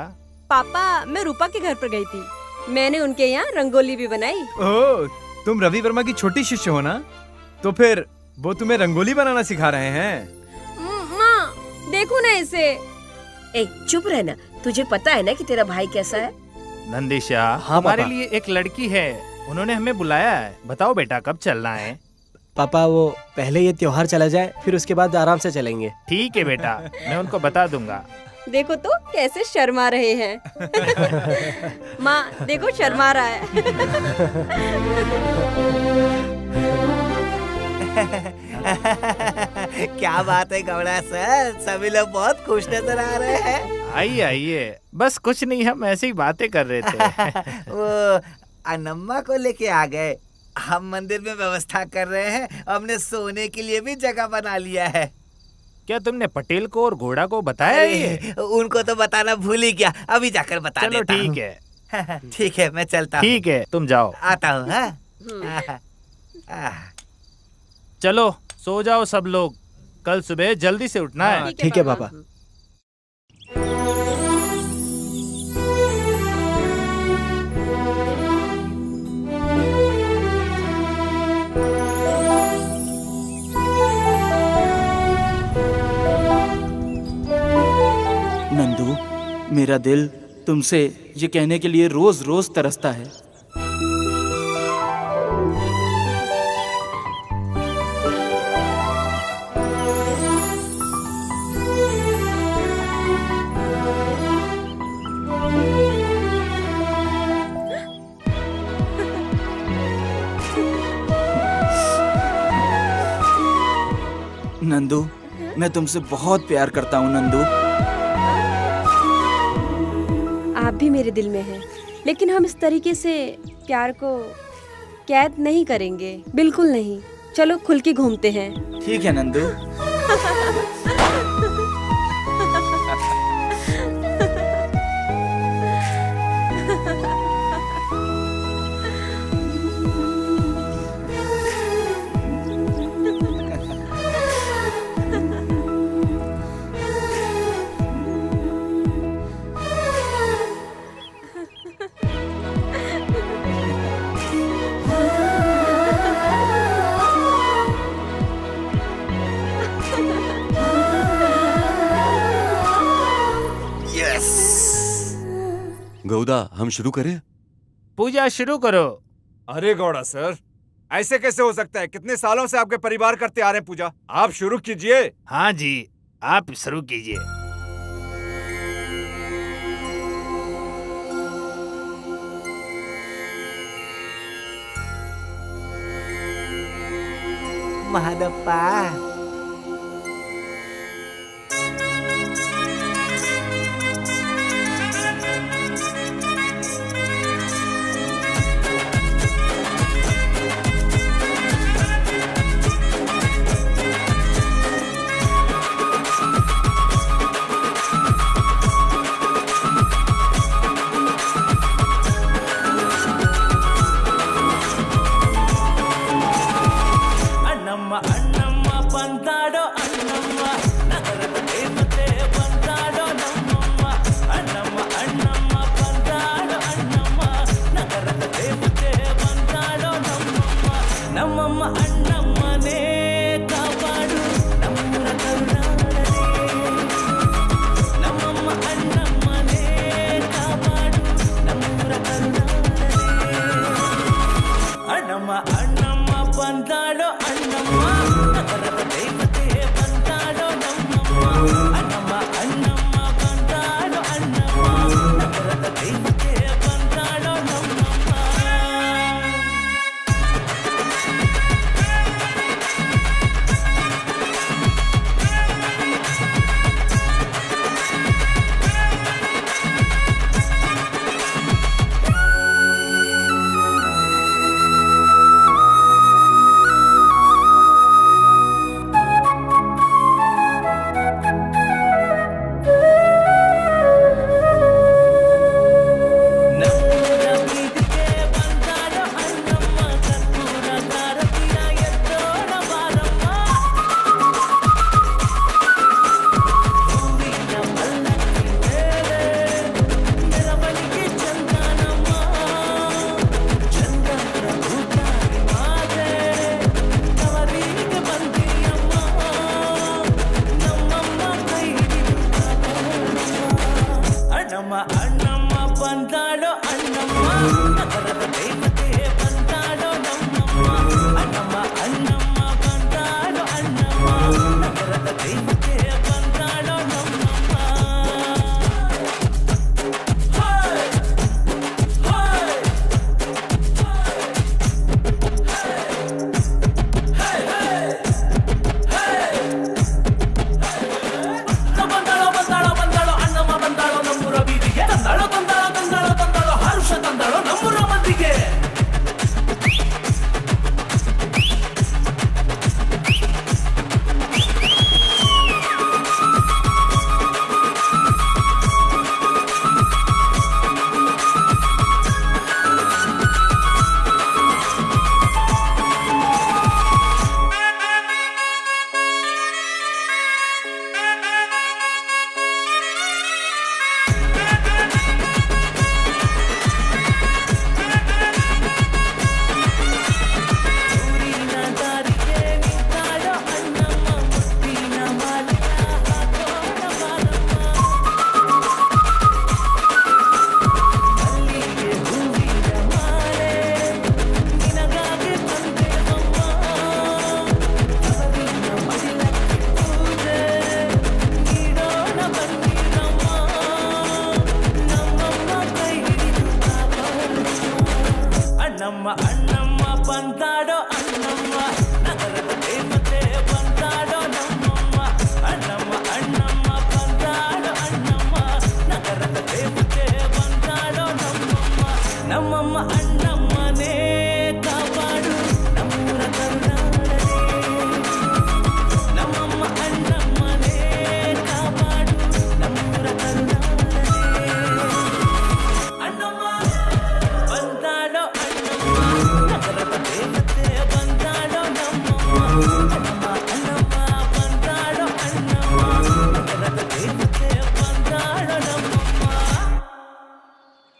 पापा, मैं रूपा के घर पर गई थी। मैंने उनके यहाँ रंगोली भी बनाई। ओह, तुम रवि वर्मा की छोटी शिष्य हो ना? तो फिर वो तुम्हें रंगोली बनाना सिखा रहे हैं? माँ, देखो ना इसे। ए, चुप रहना। तुझे पता है ना कि तेरा भाई कैसा है? नंदिशा, हाँ, हमारे पापा। लिए एक लड़की है, उन्होंने हमें बुलाया है। बताओ बेटा, कब चलना है? पापा वो पहले ये त्योहार चला जाए, फिर उसके बाद आराम से चलेंगे। ठीक है बेटा, मैं उनको बता दूंगा। देखो तो कैसे शर्मा रहे हैं। माँ, देखो शर्मा रहा है। क्या बात है गौड़ा सर, सभी लोग बहुत खुश नजर आ रहे हैं। आइए आइए, बस कुछ नहीं, हम ऐसे ही बातें कर रहे थे। वो अनम्मा को लेके आ गए। हम मंदिर में व्यवस्था कर रहे हैं, हमने सोने के लिए भी जगह बना लिया है। क्या तुमने पटेल को और घोड़ा को बताया ये? उनको तो बताना भूल ही गया, अभी जाकर बता चलो देता ठीक हूँ। है। ठीक है, मैं चलता हूँ। ठीक है, तुम जाओ। आता हूँ। चलो सो जाओ सब लोग, कल सुबह जल्दी से उठना है। ठीक है पापा। नंदू, मेरा दिल तुमसे ये कहने के लिए रोज रोज तरसता है। नंदू, मैं तुमसे बहुत प्यार करता हूँ नंदू। आप भी मेरे दिल में हैं, लेकिन हम इस तरीके से प्यार को कैद नहीं करेंगे, बिल्कुल नहीं। चलो खुल के घूमते हैं। ठीक है नंदू। गौदा, हम शुरू करें? पूजा शुरू करो। अरे गौड़ा सर, ऐसे कैसे हो सकता है? कितने सालों से आपके परिवार करते आ रहे हैं पूजा, आप शुरू कीजिए। हाँ जी, आप शुरू कीजिए। महादप्पा। అన్నమ్మ అన్నమ్మ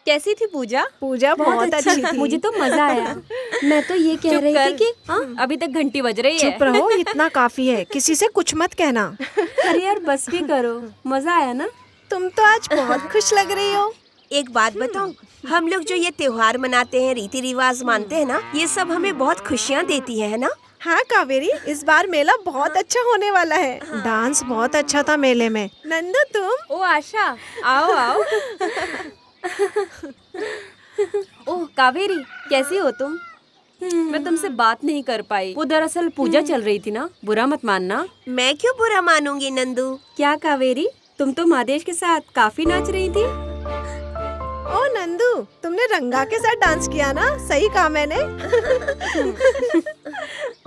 कैसी थी पूजा? पूजा बहुत अच्छी थी। मुझे तो मजा आया। मैं तो ये कह रही थी कि अभी तक घंटी बज रही है। चुप रहो, इतना काफी है, किसी से कुछ मत कहना। अरे यार बस भी करो, मजा आया ना? तुम तो आज बहुत खुश लग रही हो। एक बात बताऊं, हम लोग जो ये त्योहार मनाते हैं, रीति रिवाज मानते हैं ना, ये सब हमें बहुत खुशियाँ देती है ना? हाँ कावेरी, इस बार मेला बहुत अच्छा होने वाला है। डांस बहुत अच्छा था मेले में। नंदू तुम? ओ आशा, आओ आओ। ओह कावेरी, कैसी हो तुम? मैं तुमसे बात नहीं कर पाई। वो दरअसल पूजा चल रही थी ना, बुरा मत मानना। मैं क्यों बुरा मानूंगी नंदू? क्या कावेरी, तुम तो महादेश के साथ काफी नाच रही थी। ओ नंदू, तुमने रंगा के साथ डांस किया ना? सही कहा मैंने।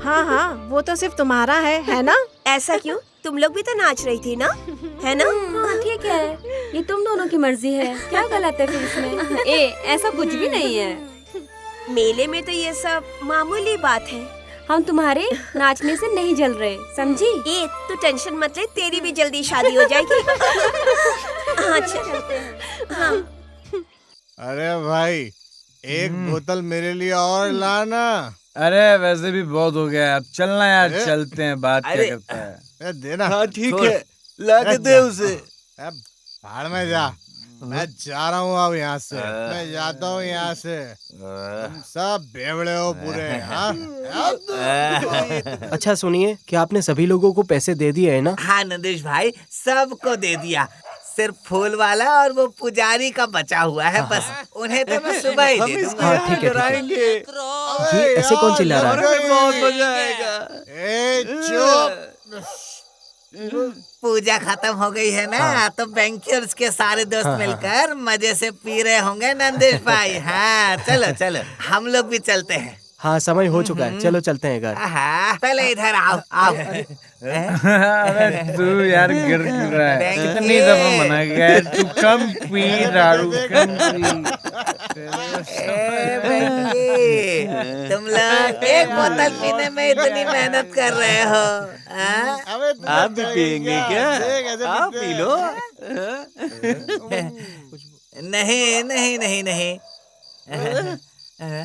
हाँ हाँ, वो तो सिर्फ तुम्हारा है ना? ऐसा क्यों? तुम लोग भी तो नाच रही थी ना, है ना? ठीक है, ये तुम दोनों की मर्जी है, क्या गलत है फिर इसमें? ऐसा कुछ भी नहीं है। मेले में तो ये सब मामूली बात है। हम तुम्हारे नाचने से नहीं जल रहे, समझी? तू टेंशन मत ले, तेरी भी जल्दी शादी हो जाएगी। हाँ चलते हैं। हाँ। अरे भाई, एक बोतल मेरे लिए और लाना। अरे वैसे भी बहुत हो गया, अब चलना यार, चलते हैं। बात क्या करता है? देना। हाँ ठीक है, ला के दे उसे। भाड़ में जा, मैं जा रहा हूँ अब यहाँ से। मैं जाता हूँ यहाँ से। तुम सब बेवड़े हो पूरे। हाँ? अच्छा सुनिए, क्या आपने सभी लोगों को पैसे दे दिए है ना? हाँ नंदेश भाई, सबको दे दिया। सिर्फ फूल वाला और वो पुजारी का बचा हुआ है बस। उन्हें तो मैं सुबह ही दे दूंगा। हाँ ठीक है। ये ऐसे कौन चिल्ला रहा है? बहुत मजा आएगा। चुप। पूजा खत्म हो गई है ना, तो बैंकर्स के सारे दोस्त मिलकर मजे से पी रहे होंगे नंदेश भाई। हाँ चलो चलो, हम लोग भी चलते हैं। हाँ समय हो चुका है, चलो चलते हैं घर। हाँ पहले इधर आओ आओ। अरे तू यार गिर क्यों रहा है? कितनी दफा मना किया है, तू कम पी दारू, कम पी। तुम लोग एक बोतल पीने में इतनी मेहनत कर रहे हो, आप भी पियेंगे क्या? आप पी लो। नहीं नहीं नहीं नहीं। अरे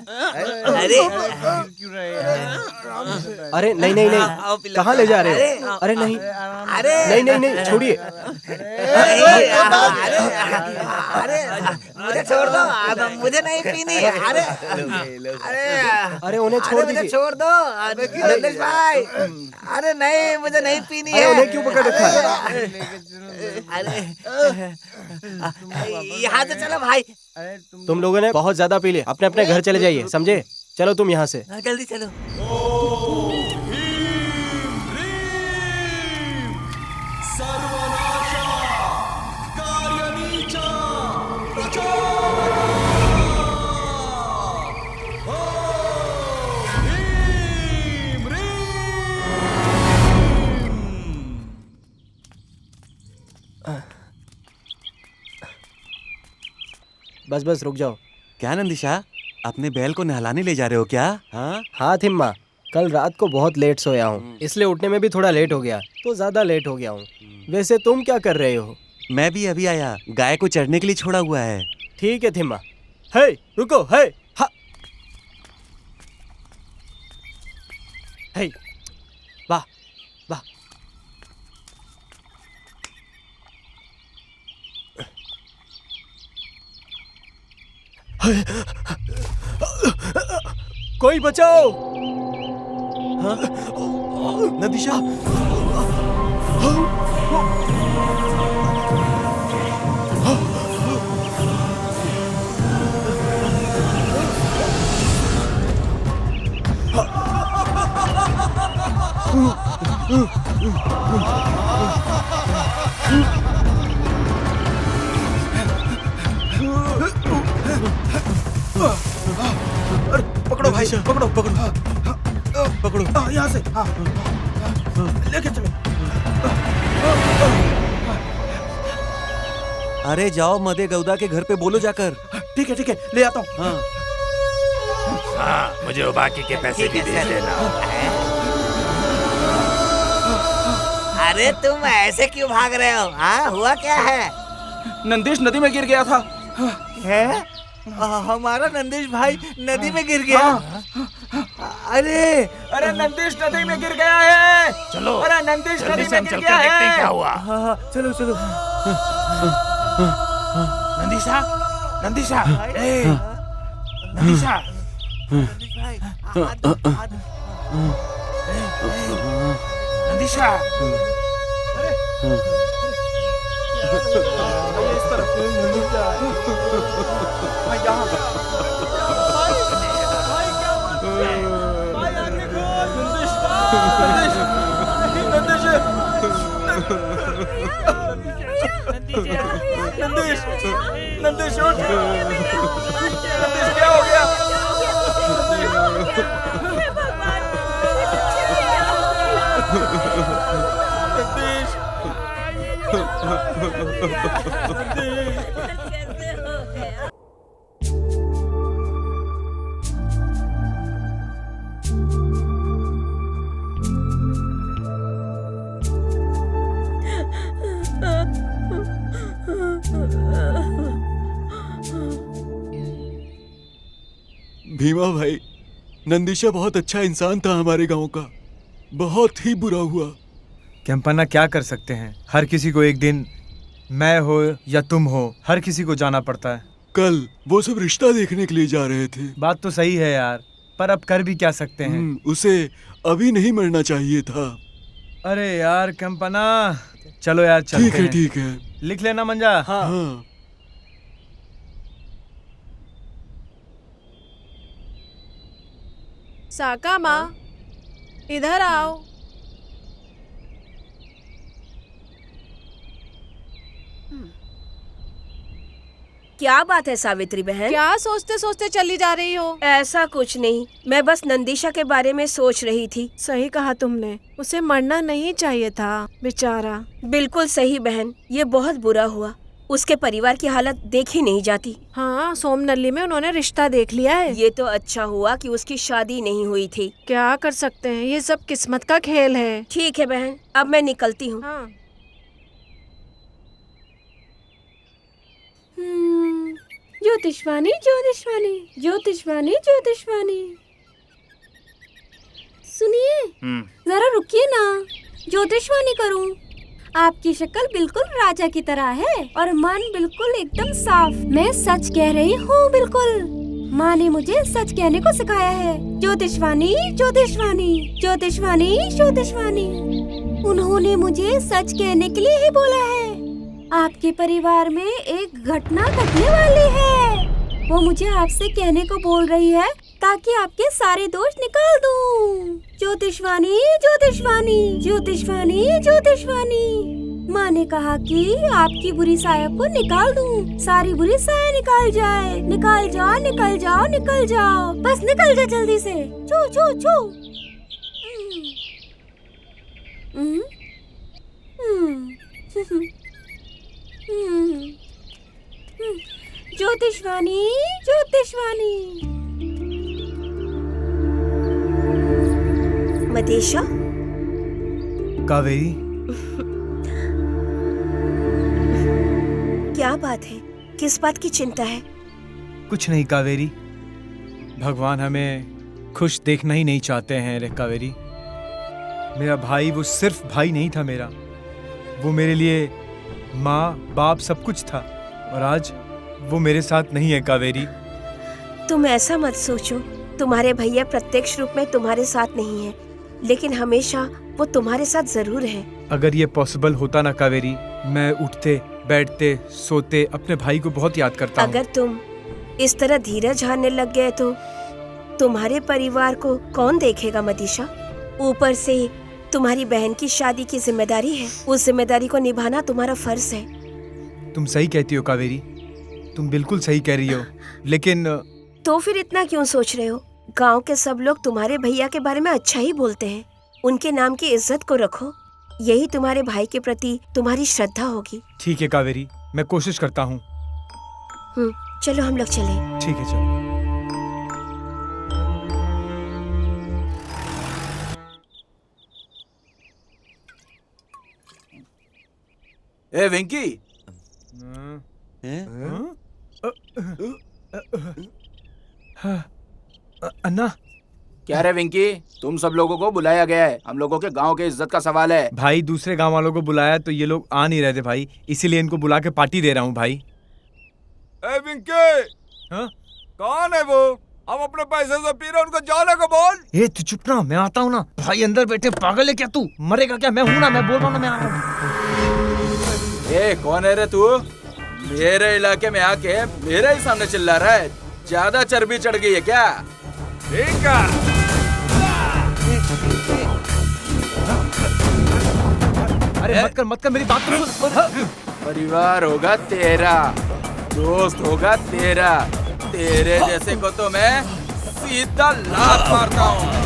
अरे नहीं नहीं नहीं, कहाँ ले जा रहे हो? अरे नहीं नहीं नहीं नहीं, छोड़िए। मुझे छोड़ दो, मुझे नहीं पीनी। अरे अरे उन्हें छोड़ दीजिए। छोड़ दो नंदिश भाई। अरे नहीं, मुझे नहीं पीनी है। उन्हें क्यों पकड़ रखा है? अरे यहाँ से चलो भाई। तुम लोगों ने बहुत ज्यादा पी लिया, अपने अपने घर चले जाइए, समझे? चलो तुम यहाँ से। जल्दी चलो। बस बस रुक जाओ। क्या नंदिशा, अपने बैल को नहलाने ले जा रहे हो क्या? हाँ हाँ थिम्मा, कल रात को बहुत लेट सोया हूँ, इसलिए उठने में भी थोड़ा लेट हो गया, तो ज्यादा लेट हो गया हूँ। वैसे तुम क्या कर रहे हो? मैं भी अभी आया, गाय को चढ़ने के लिए छोड़ा हुआ है। ठीक है थिम्मा। हे रुको, हे हा हे, वाह वाह। कोई बचाओ। हाँ? नंदिशा, पकड़ो भाई, पकड़ो पकड़ो पकड़ो, यहाँ से। हाँ लेके चलो। अरे जाओ मदे गौदा के घर पे बोलो जाकर। ठीक है ले आता हूँ। हाँ हाँ, मुझे वो बाकी के पैसे भी दे देना। अरे तुम ऐसे क्यों भाग रहे हो? हाँ, हुआ क्या है? नंदिश नदी में गिर गया था। है? हमारा नंदिश भाई नदी में गिर गया। अरे नंदिश नदी में गिर गया है। चलो, अरे नंदिश नदी में गिर गया है। देखते हैं क्या हुआ। चलो चलो। नंदिशा, नंदिशा, नंदिशा, नंदिशा। इस तरफ भाई, यहाँ नंदिश नंदिश उठ। नंदिश क्या हो गया? भीमा भाई, नंदिशा बहुत अच्छा इंसान था हमारे गांव का, बहुत ही बुरा हुआ। कैंपना क्या कर सकते हैं, हर किसी को एक दिन मैं हो या तुम हो, हर किसी को जाना पड़ता है। कल वो सब रिश्ता देखने के लिए जा रहे थे। बात तो सही है यार, पर अब कर भी क्या सकते हैं। उसे अभी नहीं मरना चाहिए था। अरे यार कैंपना, चलो यार चलते हैं। ठीक है। लिख लेना मंजा। हाँ। साका माँ, इधर आओ। क्या बात है सावित्री बहन? क्या सोचते सोचते चली जा रही हो? ऐसा कुछ नहीं, मैं बस नंदिशा के बारे में सोच रही थी। सही कहा तुमने, उसे मरना नहीं चाहिए था बेचारा। बिल्कुल सही बहन, ये बहुत बुरा हुआ। उसके परिवार की हालत देखी नहीं जाती। हाँ, सोमनल्ली में उन्होंने रिश्ता देख लिया है। ये तो अच्छा हुआ कि उसकी शादी नहीं हुई थी। क्या कर सकते हैं, ये सब किस्मत का खेल है। ठीक है बहन, अब मैं निकलती हूँ। ज्योतिषवाणी ज्योतिषवाणी ज्योतिषवाणी ज्योतिषवाणी। सुनिए, जरा रुकिए ना, ज्योतिषवाणी करूं। आपकी शक्ल बिल्कुल राजा की तरह है और मन बिल्कुल एकदम साफ। मैं सच कह रही हूँ बिल्कुल। माँ ने मुझे सच कहने को सिखाया है। ज्योतिषवाणी ज्योतिषवाणी ज्योतिषवाणी ज्योतिषवाणी। उन्होंने मुझे सच कहने के लिए ही बोला है। आपके परिवार में एक घटना घटने वाली है। वो मुझे आपसे कहने को बोल रही है ताकि आपके सारे दोष निकाल दूं। ज्योतिषवाणी ज्योतिषवाणी ज्योतिषवाणी ज्योतिषवाणी। माँ ने कहा कि आपकी बुरी साया को निकाल दूं। सारी बुरी साया निकाल जाए। निकाल जाओ निकल जाओ निकल जाओ, बस निकल जा जल्दी से। छू छू छू। ज्योतिषवाणी ज्योतिषवाणी। मदेशा, कावेरी, क्या बात है? किस बात की चिंता है? कुछ नहीं कावेरी। भगवान हमें खुश देखना ही नहीं चाहते हैं रे कावेरी। मेरा भाई वो सिर्फ भाई नहीं था मेरा, वो मेरे लिए माँ बाप सब कुछ था, और आज वो मेरे साथ नहीं है कावेरी। तुम ऐसा मत सोचो। तुम्हारे भैया प्रत्यक्ष रूप में तुम्हारे साथ नहीं है, लेकिन हमेशा वो तुम्हारे साथ जरूर है। अगर ये पॉसिबल होता ना कावेरी, मैं उठते बैठते सोते अपने भाई को बहुत याद करता हूँ। अगर तुम इस तरह धीरज हारने लग गए तो तुम्हारे परिवार को कौन देखेगा मदीशा? ऊपर से तुम्हारी बहन की शादी की जिम्मेदारी है। उस जिम्मेदारी को निभाना तुम्हारा फर्ज है। तुम सही कहती हो कावेरी, तुम बिल्कुल सही कह रही हो, लेकिन तो फिर इतना क्यों सोच रहे हो? गांव के सब लोग तुम्हारे भैया के बारे में अच्छा ही बोलते हैं। उनके नाम की इज्जत को रखो, यही तुम्हारे भाई के प्रति तुम्हारी श्रद्धा होगी। ठीक है कावेरी, मैं कोशिश करता हूँ। चलो हम लोग चलें। ठीक है चलो। ए वेंकी, अन्ना। क्या रे वेंकी, तुम सब लोगों को बुलाया गया है। हम लोगों के गांव के इज्जत का सवाल है। भाई दूसरे गांव वालों को बुलाया तो ये लोग आ नहीं रहे थे भाई, इसीलिए इनको बुला के पार्टी दे रहा हूँ भाई। ए वेंकी, कौन है वो? हम अपने पैसे से पी रहे, उनको जाने को बोल। ए तू चुप ना, मैं आता हूँ ना। भाई अंदर बैठे, पागल है क्या तू? मरेगा क्या? मैं हूँ ना, मैं बोल रहा हूँ ना, मैं आ रहा हूँ। ए कौन है रे तू? मेरे इलाके में आके मेरे ही सामने चिल्ला रहा है। ज्यादा चर्बी चढ़ गई है क्या? ठीक है। अरे मत कर मेरी बात तो सुन। परिवार होगा तेरा, दोस्त होगा तेरा, तेरे जैसे को तो मैं सीधा लात मारता हूँ।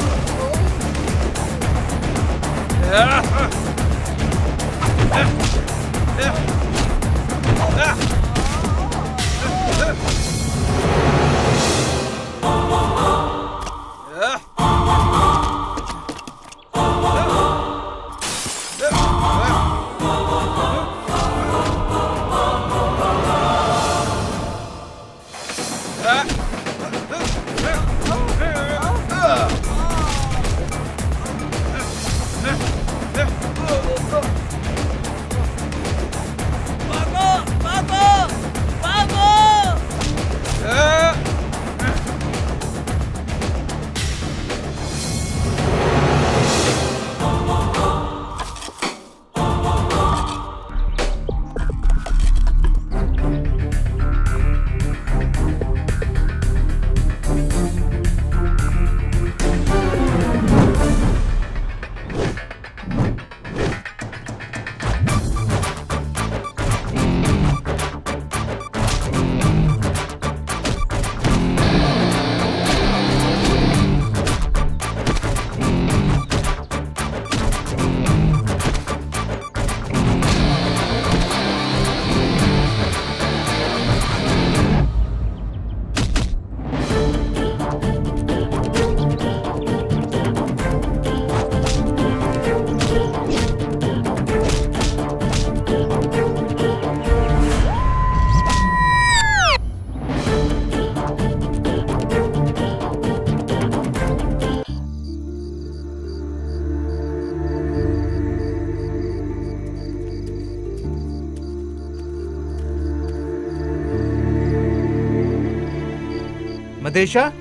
मदेशा,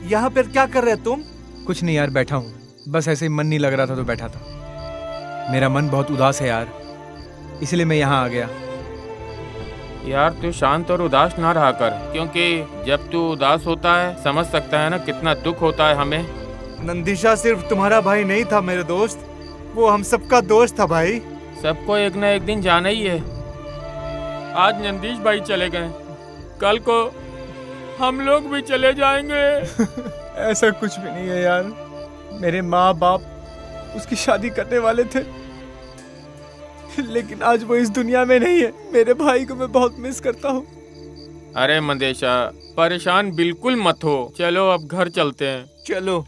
यहाँ पर क्या कर रहे तुम? कुछ नहीं यार, बैठा हूँ, बस ऐसे ही मन नहीं लग रहा था तो बैठा था। मेरा मन बहुत उदास है यार, इसलिए मैं यहाँ आ गया। यार तू शांत और उदास ना रहा कर, क्योंकि जब तू उदास होता है समझ सकता है ना कितना दुख होता है हमें। नंदिशा सिर्फ तुम्हारा भाई नहीं था मेरे दोस्त, वो हम सबका दोस्त था भाई। सबको एक न एक दिन जाना ही है। आज नंदीश भाई चले गए, कल को हम लोग भी चले जाएंगे। ऐसा कुछ भी नहीं है यार, मेरे माँ बाप उसकी शादी करने वाले थे, लेकिन आज वो इस दुनिया में नहीं है। मेरे भाई को मैं बहुत मिस करता हूँ। अरे मंदेशा, परेशान बिल्कुल मत हो, चलो अब घर चलते हैं। चलो।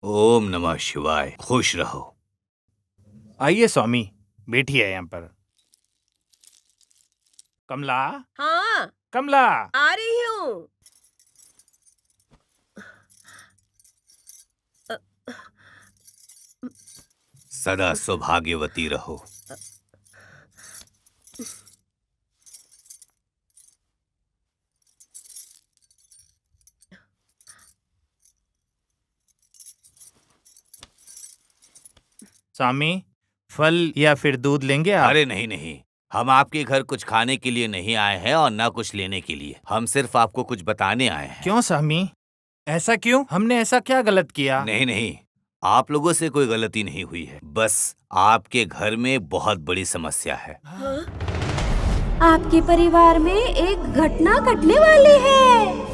ओम नमः शिवाय। खुश रहो। आइए स्वामी, बैठिए यहाँ पर। कमला। हाँ कमला, आ रही हूँ। सदा सौभाग्यवती रहो। स्वामी, फल या फिर दूध लेंगे आप? अरे नहीं नहीं, हम आपके घर कुछ खाने के लिए नहीं आए हैं और ना कुछ लेने के लिए। हम सिर्फ आपको कुछ बताने आए हैं। क्यों स्वामी, ऐसा क्यों? हमने ऐसा क्या गलत किया? नहीं नहीं, आप लोगों से कोई गलती नहीं हुई है, बस आपके घर में बहुत बड़ी समस्या है। आपके परिवार में एक घटना घटने वाली है।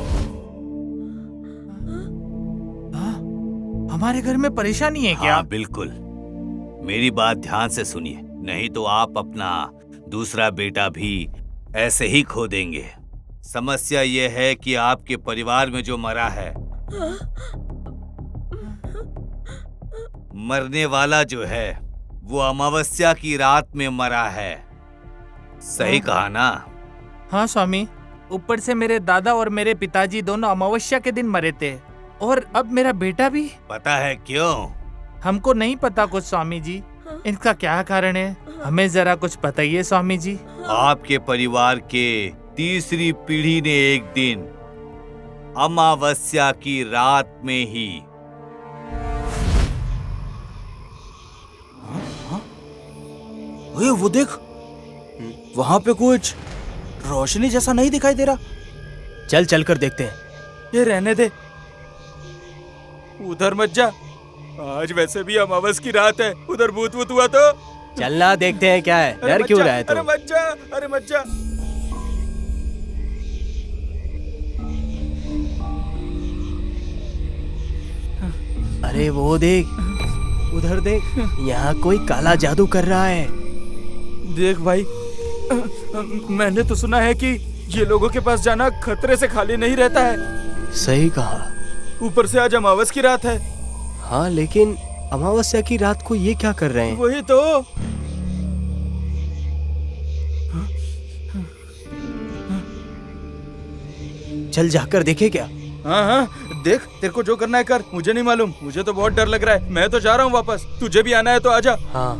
हमारे घर में परेशानी है क्या? हाँ बिल्कुल, मेरी बात ध्यान से सुनिए, नहीं तो आप अपना दूसरा बेटा भी ऐसे ही खो देंगे। समस्या ये है कि आपके परिवार में जो मरा है, मरने वाला जो है वो अमावस्या की रात में मरा है। सही कहा ना? हाँ स्वामी, ऊपर से मेरे दादा और मेरे पिताजी दोनों अमावस्या के दिन मरे थे, और अब मेरा बेटा भी। पता है क्यों? हमको नहीं पता कुछ स्वामी जी, इसका क्या कारण है? हमें जरा कुछ बताइए स्वामी जी। आपके परिवार के तीसरी पीढ़ी ने एक दिन अमावस्या की रात में ही वो देख, वहां पे कुछ रोशनी जैसा नहीं दिखाई दे रहा। चल चल कर देखते हैं। ये रहने दे, उधर मत जा, आज वैसे भी अमावस की रात है, उधर भूत वूत हुआ तो। चलना, देखते हैं क्या है। डर क्यों रहा है तू? अरे मत जा, अरे मत जा। अरे वो देख, उधर देख, यहाँ कोई काला जादू कर रहा है। देख भाई, मैंने तो सुना है कि ये लोगों के पास जाना खतरे से खाली नहीं रहता है। सही कहा। ऊपर से आज अमावस की रात है। हाँ, लेकिन अमावस्या की रात को ये क्या कर रहे हैं? वही तो। चल जाकर देखे क्या? हाँ हाँ देख, तेरे को जो करना है कर, मुझे नहीं मालूम, मुझे तो बहुत डर लग रहा है। मैं तो जा रहा हूँ वापस, तुझे भी आना है तो आजा। हाँ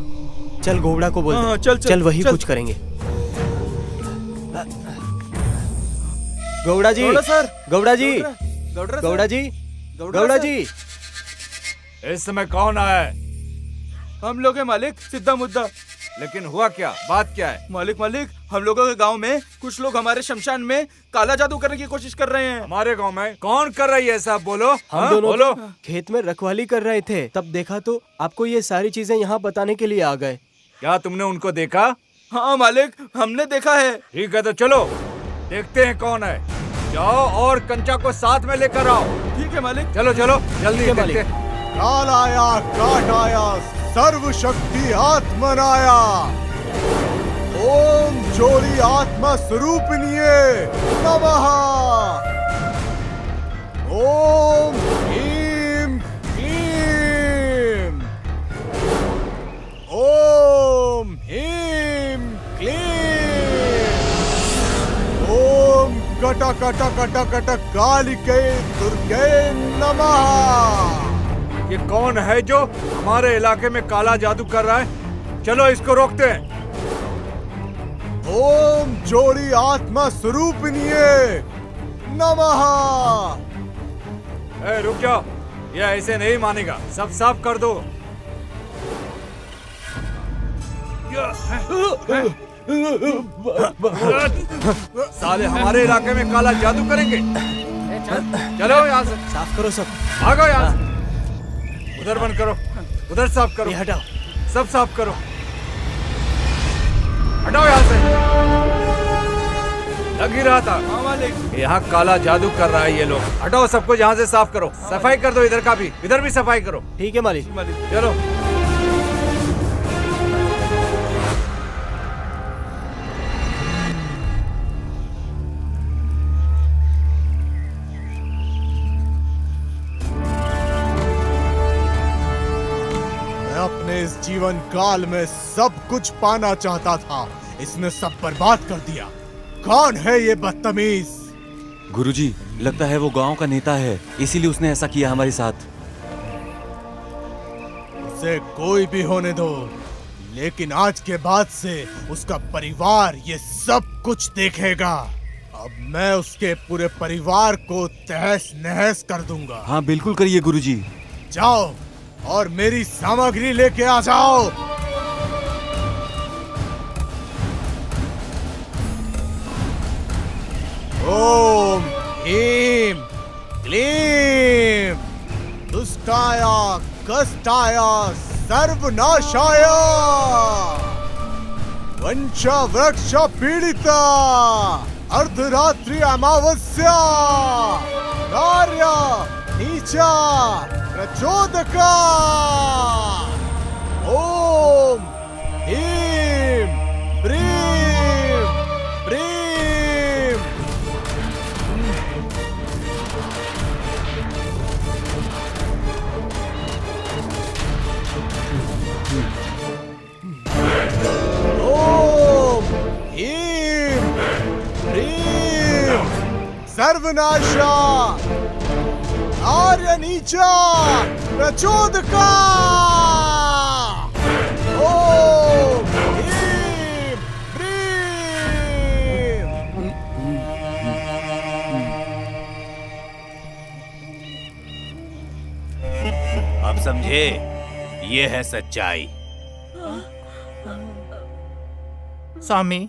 चल, घोड़ा को बोल दे। हाँ, चल, चल, चल वही चल। कुछ करेंगे। गौड़ा जी, सर, गौड़ा जी, गौड़ा गौड़ा जी, गौड़ा जी। इस समय कौन आया है? हम लोग हैं मालिक, सीधा मुद्दा। लेकिन हुआ क्या? बात क्या है? मालिक मालिक, हम लोगों के गांव में कुछ लोग हमारे शमशान में काला जादू करने की कोशिश कर रहे हैं। हमारे गांव में कौन कर रही है? साहब बोलो। हम दोनों बोलो। खेत में रखवाली कर रहे थे, तब देखा तो आपको ये सारी चीजें यहाँ बताने के लिए आ गए। क्या तुमने उनको देखा? हाँ मालिक, हमने देखा है। ठीक है तो चलो देखते हैं कौन है। जाओ और कंचा को साथ में लेकर आओ। ठीक है मालिक। चलो चलो जल्दी देखते। काल आया, काट आया, सर्व शक्ति आत्मनाया। ओम ज्योति आत्मा स्वरूपिणीये नमः। टक टक टक टक कालिके दुर्गे नमः। ये कौन है जो हमारे इलाके में काला जादू कर रहा है? चलो इसको रोकते हैं। ओम जोड़ी आत्मा स्वरूपिणीये नमः। रुक जाओ, ये ऐसे नहीं मानेगा, सब साफ कर दो। साले हमारे इलाके में काला जादू करेंगे। चलो यहाँ से साफ करो सब। भागो यहाँ से। उधर बंद करो, उधर साफ करो। हटाओ, सब साफ करो। हटाओ यहाँ से। लग ही रहा था यहाँ काला जादू कर रहा है ये लोग। हटाओ सबको यहाँ से, साफ करो, सफाई कर दो। इधर का भी, इधर भी सफाई करो। ठीक है मालिक। चलो। मैं अपने इस जीवन काल में सब कुछ पाना चाहता था, इसने सब बर्बाद कर दिया। कौन है ये बदतमीज? गुरुजी, लगता है वो गांव का नेता है, इसीलिए उसने ऐसा किया हमारे साथ। उसे कोई भी होने दो, लेकिन आज के बाद से उसका परिवार ये सब कुछ देखेगा। अब मैं उसके पूरे परिवार को तहस नहस कर दूंगा। हाँ बिल्कुल करिए गुरुजी। जाओ और मेरी सामग्री लेके आ जाओ। ओम ह्रीं क्लीं दुष्टाय कष्टाय सर्वनाशाय वंशा वृक्ष पीड़िता अर्धरात्रि अमावस्या कार्य नीचा प्रचोदका। ओम ह्रीं प्रीं प्रीं। ओम ह्रीं प्रीं सर्वनाशा आर्य नीचा प्रचोदका। ओम ह्रीं प्रीं। अब समझे, ये है सच्चाई। स्वामी,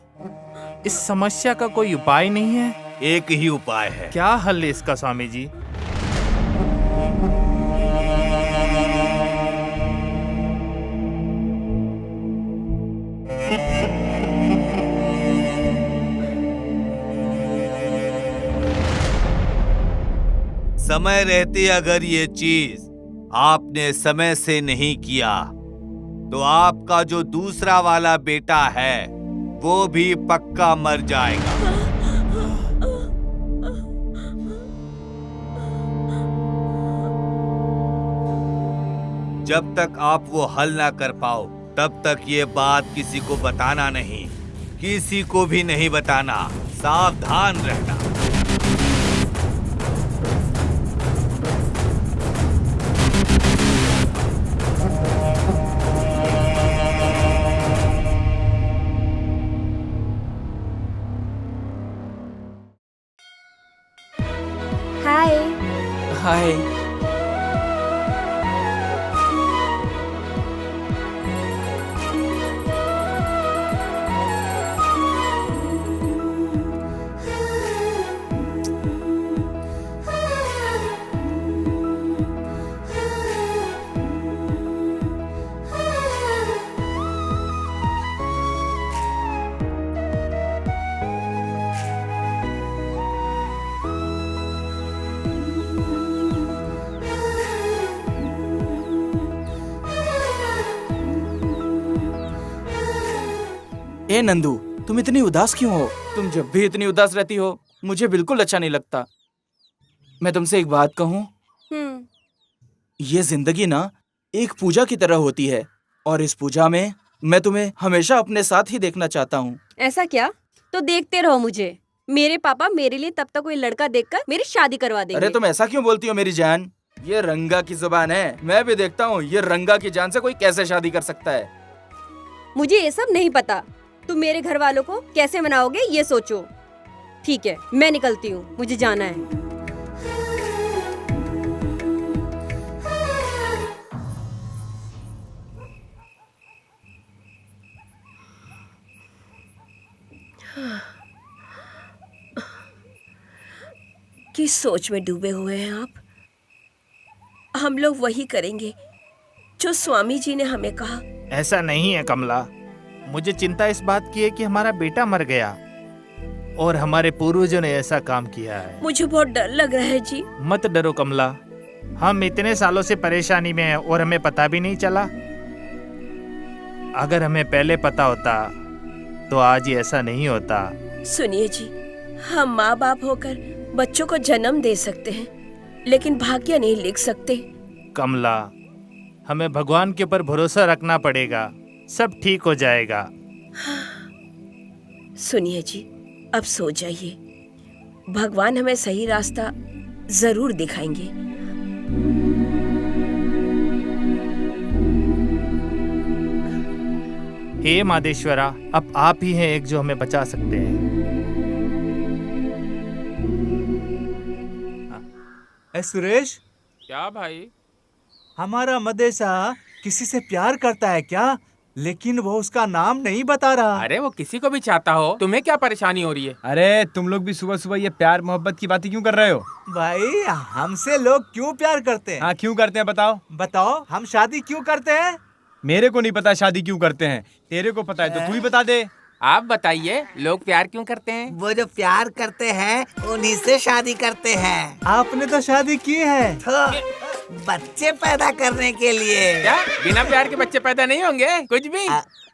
इस समस्या का कोई उपाय नहीं है? एक ही उपाय है। क्या हल है इसका स्वामी जी? समय रहती अगर ये चीज आपने समय से नहीं किया तो आपका जो दूसरा वाला बेटा है वो भी पक्का मर जाएगा। जब तक आप वो हल ना कर पाओ तब तक ये बात किसी को बताना नहीं, किसी को भी नहीं बताना। सावधान रहना। हाय। हाय। ए नंदू, तुम इतनी उदास क्यों हो? तुम जब भी इतनी उदास रहती हो मुझे बिल्कुल अच्छा नहीं लगता। मैं तुमसे एक बात कहूँ? ये जिंदगी ना एक पूजा की तरह होती है और इस पूजा में मैं तुम्हें हमेशा अपने साथ ही देखना चाहता हूँ। ऐसा क्या? तो देखते रहो मुझे, मेरे पापा मेरे लिए तब तक कोई लड़का देखकर मेरी शादी करवा देंगे। अरे तुम ऐसा क्यों बोलती हो मेरी जान? ये रंगा की जुबान है, मैं भी देखता हूँ ये रंगा की जान से कोई कैसे शादी कर सकता है। मुझे ये सब नहीं पता। तुम मेरे घर वालों को कैसे मनाओगे ये सोचो। ठीक है, मैं निकलती हूँ, मुझे जाना है। किस सोच में डूबे हुए हैं आप? हम लोग वही करेंगे जो स्वामी जी ने हमें कहा। ऐसा नहीं है कमला, मुझे चिंता इस बात की है कि हमारा बेटा मर गया और हमारे पूर्वजों ने ऐसा काम किया है। मुझे बहुत डर लग रहा है जी। मत डरो कमला, हम इतने सालों से परेशानी में हैं और हमें पता भी नहीं चला। अगर हमें पहले पता होता तो आज ये ऐसा नहीं होता। सुनिए जी, हम माँ बाप होकर बच्चों को जन्म दे सकते हैं, लेकिन भाग्य नहीं लिख सकते। कमला, हमें भगवान के ऊपर भरोसा रखना पड़ेगा, सब ठीक हो जाएगा। सुनिए जी, अब सो जाइए, भगवान हमें सही रास्ता जरूर दिखाएंगे। हे मादेश्वरा, अब आप ही हैं एक जो हमें बचा सकते हैं। सुरेश, क्या भाई? हमारा मदेसा किसी से प्यार करता है क्या? लेकिन वो उसका नाम नहीं बता रहा। अरे वो किसी को भी चाहता हो, तुम्हें क्या परेशानी हो रही है? अरे तुम लोग भी सुबह सुबह ये प्यार मोहब्बत की बातें क्यों कर रहे हो? भाई, हमसे लोग क्यों प्यार करते हैं? हाँ, क्यों करते हैं बताओ? बताओ, हम शादी क्यों करते हैं? मेरे को नहीं पता शादी क्यों करते हैं, तेरे को पता है तो तू ही बता दे। आप बताइए, लोग प्यार क्यों करते हैं? वो जो प्यार करते हैं उन्हीं से शादी करते हैं। आपने तो शादी की है तो बच्चे पैदा करने के लिए। क्या बिना प्यार के बच्चे पैदा नहीं होंगे? कुछ भी।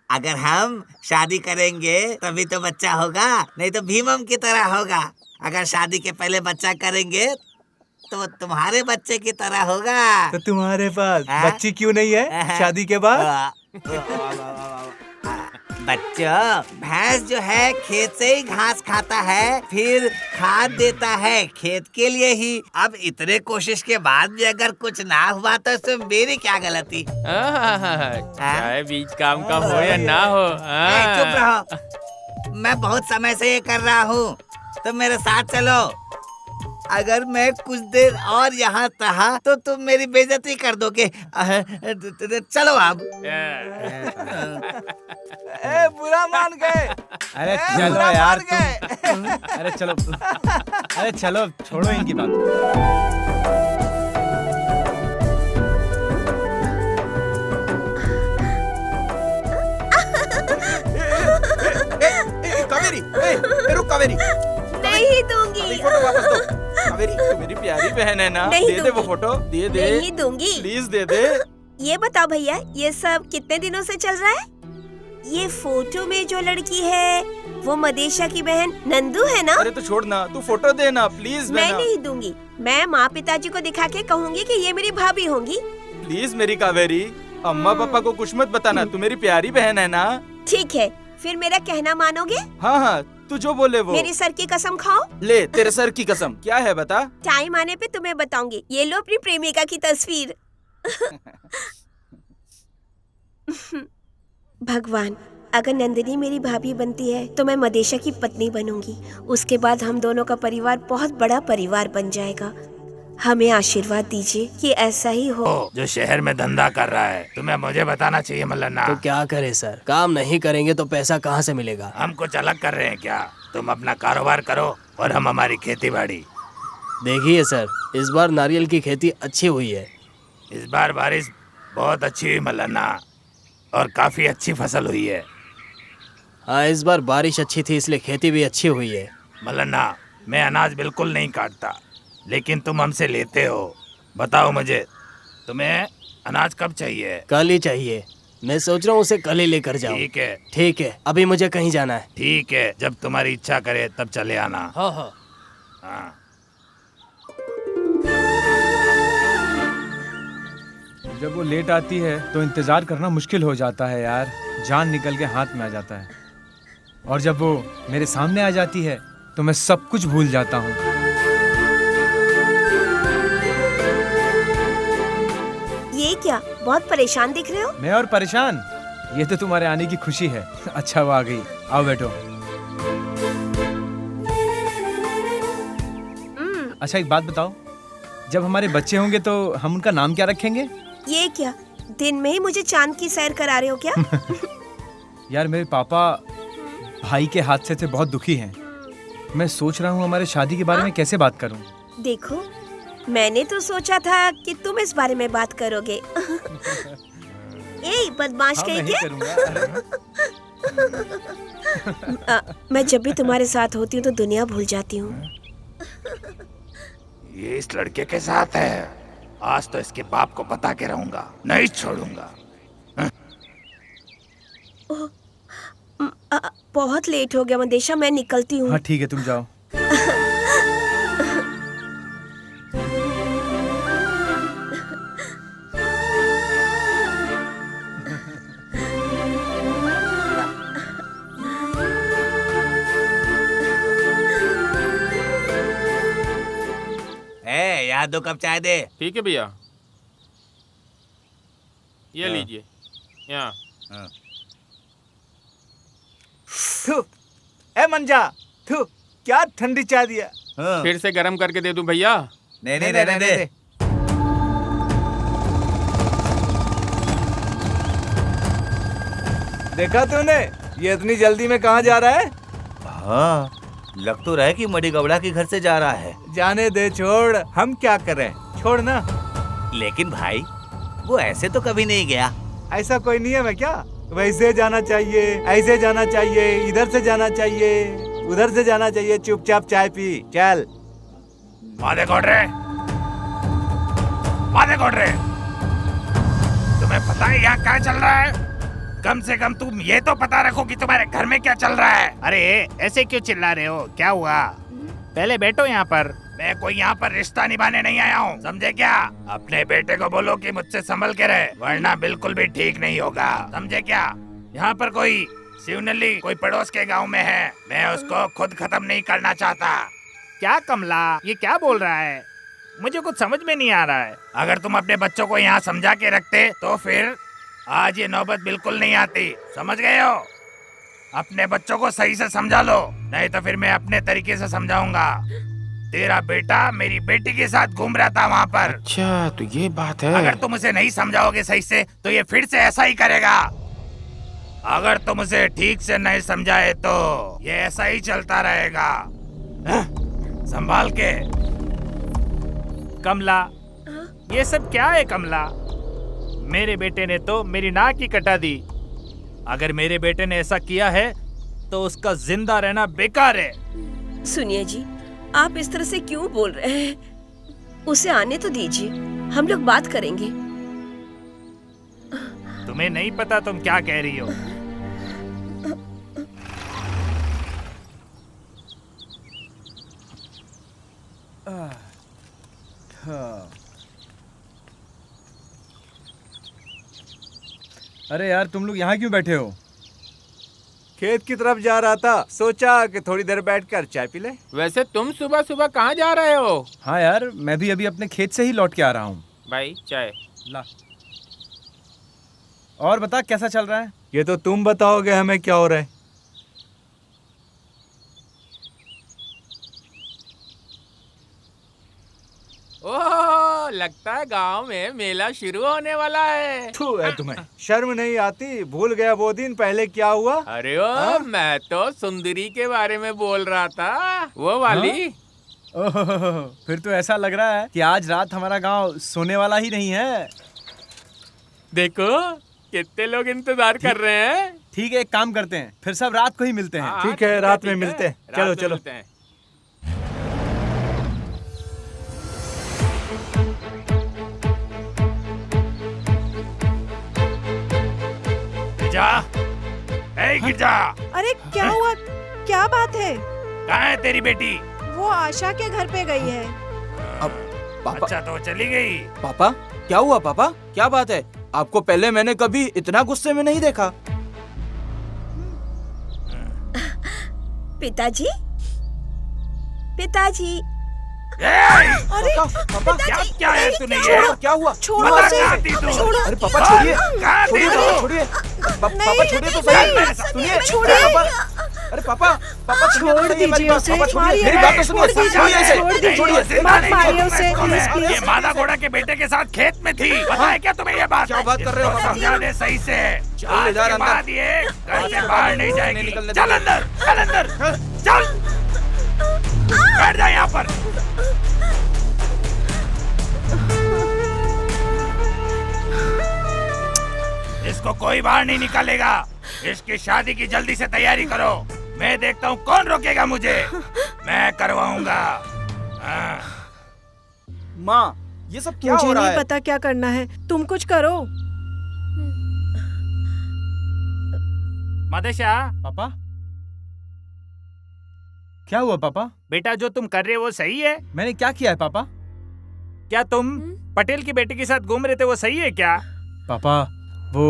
अगर हम शादी करेंगे तभी तो बच्चा होगा, नहीं तो भीमम की तरह होगा। अगर शादी के पहले बच्चा करेंगे तो वो तुम्हारे बच्चे की तरह होगा। तो तुम्हारे पास बच्ची क्यों नहीं है शादी के बाद? बच्चों, भैंस जो है खेत से ही घास खाता है, फिर खाद देता है खेत के लिए ही। अब इतने कोशिश के बाद भी अगर कुछ ना हुआ तो इसमें मेरी क्या गलती? चाहे बीच काम का हो या ना हो। चुप रहो, मैं बहुत समय से ये कर रहा हूँ, तो मेरे साथ चलो। अगर मैं कुछ देर और यहाँ रहा तो तुम मेरी बेइज्जती कर दोगे। चलो अब। बुरा मान गए। अरे चलो यार तुम। अरे चलो, अरे चलो, छोड़ो इनकी बात। कावेरी, रुक कावेरी। नहीं दूंगी। अभी फोटो वापस दो। कावेरी, तू मेरी प्यारी बहन है ना? नहीं दे दे वो फोटो, दे दे। नहीं दूंगी। प्लीज दे दे। ये बताओ भैया, ये सब कितने दिनों से चल रहा है? ये फोटो में जो लड़की है वो मदेशा की बहन नंदू है ना? अरे तो छोड़ ना, तू फोटो दे ना प्लीज। मैं नहीं दूंगी। मैं माँ पिताजी को दिखा के कहूँगी कि ये मेरी भाभी होंगी। प्लीज मेरी कावेरी, अम्मा पापा को कुछ मत बताना, तू मेरी प्यारी बहन है ना? ठीक है, फिर मेरा कहना मानोगे? हाँ हाँ, तू जो बोले वो। मेरी सर की कसम खाओ। ले, तेरे सर की कसम। क्या है बता? टाइम आने पे तुम्हें बताऊंगी। ये लो अपनी प्रेमिका की तस्वीर। भगवान, अगर नंदिनी मेरी भाभी बनती है तो मैं मदेशा की पत्नी बनूंगी। उसके बाद हम दोनों का परिवार बहुत बड़ा परिवार बन जाएगा। हमें आशीर्वाद दीजिए कि ऐसा ही हो। जो शहर में धंधा कर रहा है, तुम्हें मुझे बताना चाहिए मल्लन्ना। तो क्या करे सर, काम नहीं करेंगे तो पैसा कहाँ से मिलेगा? हम कुछ अलग कर रहे हैं क्या? तुम अपना कारोबार करो और हम हमारी खेती बाड़ी। देखिए सर, इस बार नारियल की खेती अच्छी हुई है। इस बार बारिश बहुत अच्छी हुई मल्लन्ना, और काफी अच्छी फसल हुई है। हाँ, इस बार बारिश अच्छी थी इसलिए खेती भी अच्छी हुई है। मल्लन्ना, मैं अनाज बिल्कुल नहीं काटता, लेकिन तुम हमसे लेते हो। बताओ मुझे, तुम्हें अनाज कब चाहिए? कल ही चाहिए। मैं सोच रहा हूँ उसे कल ही लेकर जाऊँ। ठीक है। ठीक है, अभी मुझे कहीं जाना है। ठीक है, जब तुम्हारी इच्छा करे तब चले आना। हाँ हाँ। हाँ। जब वो लेट आती है तो इंतजार करना मुश्किल हो जाता है यार, जान निकल के हाथ में आ जाता है। और जब वो मेरे सामने आ जाती है तो मैं सब कुछ भूल जाता हूँ। ये क्या, बहुत परेशान दिख रहे हो? मैं और परेशान? ये तो तुम्हारे आने की खुशी है। अच्छा वो आ गई, आओ बैठो। अच्छा एक बात बताओ, जब हमारे बच्चे होंगे तो हम उनका नाम क्या रखेंगे? ये क्या, दिन में ही मुझे चांद की सैर करा रहे हो क्या? यार मेरे पापा भाई के हादसे से बहुत दुखी हैं। मैं सोच रहा हूँ हमारे शादी के बारे में कैसे बात करूँ। देखो, मैंने तो सोचा था कि तुम इस बारे में बात करोगे। ए बदमाश कहीं के। मैं जब भी तुम्हारे साथ होती हूँ तो दुनिया भूल जाती हूँ। ये इस लड़के के साथ है, आज तो इसके बाप को बता के रहूंगा, नहीं छोड़ूंगा। बहुत लेट हो गया मदेशा, मैं निकलती हूँ। हाँ ठीक है, तुम जाओ। यार 2 कप चाय दे। ठीक है भैया, ये लीजिए यहाँ। ए मंजा, थू, क्या ठंडी चाय दिया। फिर से गरम करके दे दूं भैया? नहीं नहीं, रहने दे। देखा तूने, ये इतनी जल्दी में कहाँ जा रहा है? हाँ, लग तो रहा है कि मडी गबड़ा के घर से जा रहा है। जाने दे, छोड़, हम क्या करें, छोड़ ना। लेकिन भाई वो ऐसे तो कभी नहीं गया। ऐसा कोई नियम है क्या? वैसे जाना चाहिए, ऐसे जाना चाहिए, इधर से जाना चाहिए, उधर से जाना चाहिए। चुपचाप चाय पी, चल। मादे कोडरे, मादे कोडरे, तुम्हें पता है यहाँ क्या चल रहा है? कम से कम तुम ये तो पता रखो कि तुम्हारे घर में क्या चल रहा है। अरे ऐसे क्यों चिल्ला रहे हो, क्या हुआ? पहले बैठो यहाँ पर। मैं कोई यहाँ पर रिश्ता निभाने नहीं आया हूँ, समझे क्या? अपने बेटे को बोलो कि मुझसे संभल के रहे, वरना बिल्कुल भी ठीक नहीं होगा, समझे क्या? यहाँ पर कोई शिवनली कोई पड़ोस के गांव में है, मैं उसको खुद खत्म नहीं करना चाहता। क्या कमला, ये क्या बोल रहा है? मुझे कुछ समझ में नहीं आ रहा है। अगर तुम अपने बच्चों को यहाँ समझा के रखते तो फिर आज ये नौबत बिल्कुल नहीं आती, समझ गए हो? अपने बच्चों को सही से समझा लो, नहीं तो फिर मैं अपने तरीके से समझाऊंगा। तेरा बेटा मेरी बेटी के साथ घूम रहा था वहाँ पर। अच्छा तो ये बात है। अगर तुम उसे नहीं समझाओगे सही से तो ये फिर से ऐसा ही करेगा। अगर तुम उसे ठीक से नहीं समझाए तो ये ऐसा ही चलता रहेगा। संभाल के। कमला, ये सब क्या है कमला? मेरे बेटे ने तो मेरी नाक ही कटा दी। अगर मेरे बेटे ने ऐसा किया है तो उसका जिंदा रहना बेकार है। सुनिए जी, आप इस तरह से क्यों बोल रहे हैं? उसे आने तो दीजिए, हम लोग बात करेंगे। तुम्हें नहीं पता तुम क्या कह रही हो। अरे यार तुम लोग यहाँ क्यों बैठे हो? खेत की तरफ जा रहा था, सोचा कि थोड़ी देर बैठकर चाय पी ले। वैसे तुम सुबह सुबह कहाँ जा रहे हो? हाँ यार, मैं भी अभी अपने खेत से ही लौट के आ रहा हूँ। भाई चाय ला। और बता कैसा चल रहा है? ये तो तुम बताओगे हमें क्या हो रहा है। ओह, लगता है गांव में मेला शुरू होने वाला है। थू है तुम्हें, शर्म नहीं आती? भूल गया वो दिन पहले क्या हुआ? अरे ओ, मैं तो सुंदरी के बारे में बोल रहा था, वो वाली। ओह, फिर तो ऐसा लग रहा है कि आज रात हमारा गांव सोने वाला ही नहीं है। देखो कितने लोग इंतजार कर रहे हैं। ठीक है, एक काम करते हैं, फिर सब रात को ही मिलते हैं। ठीक है, रात में मिलते हैं। चलो चलो। गिरजा, ए गिरजा। अरे क्या हुआ, क्या बात है? कहाँ है तेरी बेटी? वो आशा के घर पे गई है। पापा। अच्छा तो चली गई। पापा क्या हुआ? पापा क्या बात है? आपको पहले मैंने कभी इतना गुस्से में नहीं देखा। पिताजी, पिताजी। अरे पापा क्या है तूने ये? क्या हुआ? छोड़ो बता उसे, कहाँ थी तू? छोड़ो। अरे पापा छोड़िए, कहाँ थी छोड़िए, तू? छोड़िए, पापा नहीं, छोड़िए तो सही। सुनिए, छोड़िए। अरे पापा छोड़ दीजिए उसे, मारिए मेरी मत, बात तो सुनिए, छोड़ दीजिए, इसे, छोड़ दीजिए, छोड़िए, मत मारिए उसे, प्लीज ये प्लीज। मादा घोड़ा के बेटे के साथ खेत में थी। पता है क्या तुम्हें ये बात? क्या बात कर रहे हो पापा? समझा दे सही से। चल आज इधर के अंदर। बाद ये घर से बाहर नहीं जाएगी। निकलने चल दो। अंदर, चल अंदर, चल। बैठ जा यहाँ पर। इसको कोई बाहर नहीं निकालेगा। इसकी शादी की जल्दी से तैयारी करो। मैं देखता हूँ कौन रोकेगा मुझे। मैं करवाऊंगा। हाँ। माँ, ये सब क्या मुझे हो रहा नहीं है? पता क्या करना है, तुम कुछ करो। मदेशा, पापा क्या हुआ पापा? बेटा जो तुम कर रहे हो वो सही है? मैंने क्या किया है पापा? क्या तुम पटेल की बेटी के साथ घूम रहे थे वो सही है क्या? पापा वो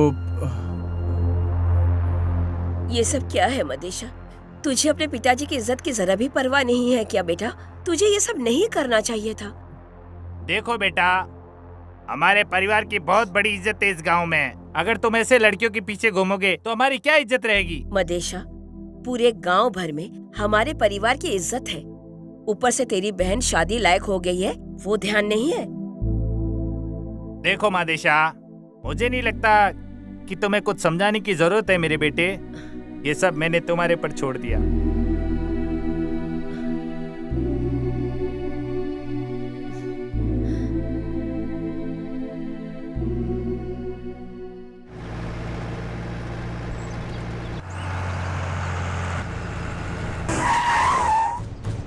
ये सब क्या है मदेशा? तुझे अपने पिताजी की इज्जत की जरा भी परवाह नहीं है क्या बेटा? तुझे ये सब नहीं करना चाहिए था। देखो बेटा, हमारे परिवार की बहुत बड़ी इज्जत है इस गांव में। अगर तुम ऐसे लड़कियों के पीछे घूमोगे तो हमारी क्या इज्जत रहेगी? मदेशा, पूरे गांव भर में हमारे परिवार की इज्जत है। ऊपर से तेरी बहन शादी लायक हो गई है, वो ध्यान नहीं है। देखो मादेशा, मुझे नहीं लगता कि तुम्हें कुछ समझाने की जरूरत है मेरे बेटे। ये सब मैंने तुम्हारे पर छोड़ दिया।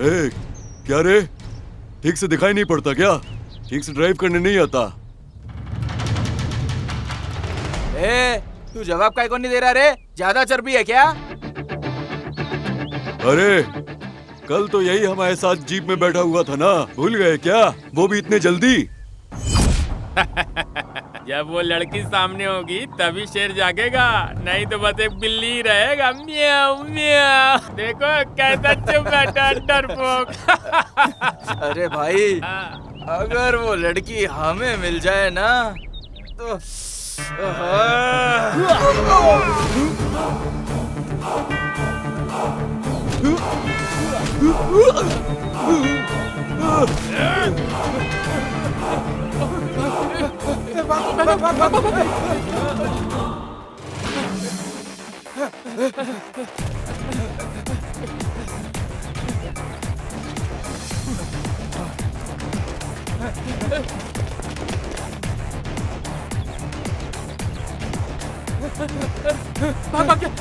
ए, क्या रे? ठीक से दिखाई नहीं पड़ता क्या? ठीक से ड्राइव करने नहीं आता? ए, तू जवाब काहे को नहीं दे रहा रे? ज्यादा चर्बी है क्या? अरे, कल तो यही हमारे साथ जीप में बैठा हुआ था ना, भूल गए क्या? वो भी इतने जल्दी? जब वो लड़की सामने होगी तभी शेर जागेगा, नहीं तो बस एक बिल्ली ही रहेगा। म्याऊ म्याऊ। देखो कैसा चुप बैठा डरपोक। अरे भाई, अगर वो लड़की हमें मिल जाए ना तो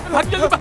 भाग जल्दी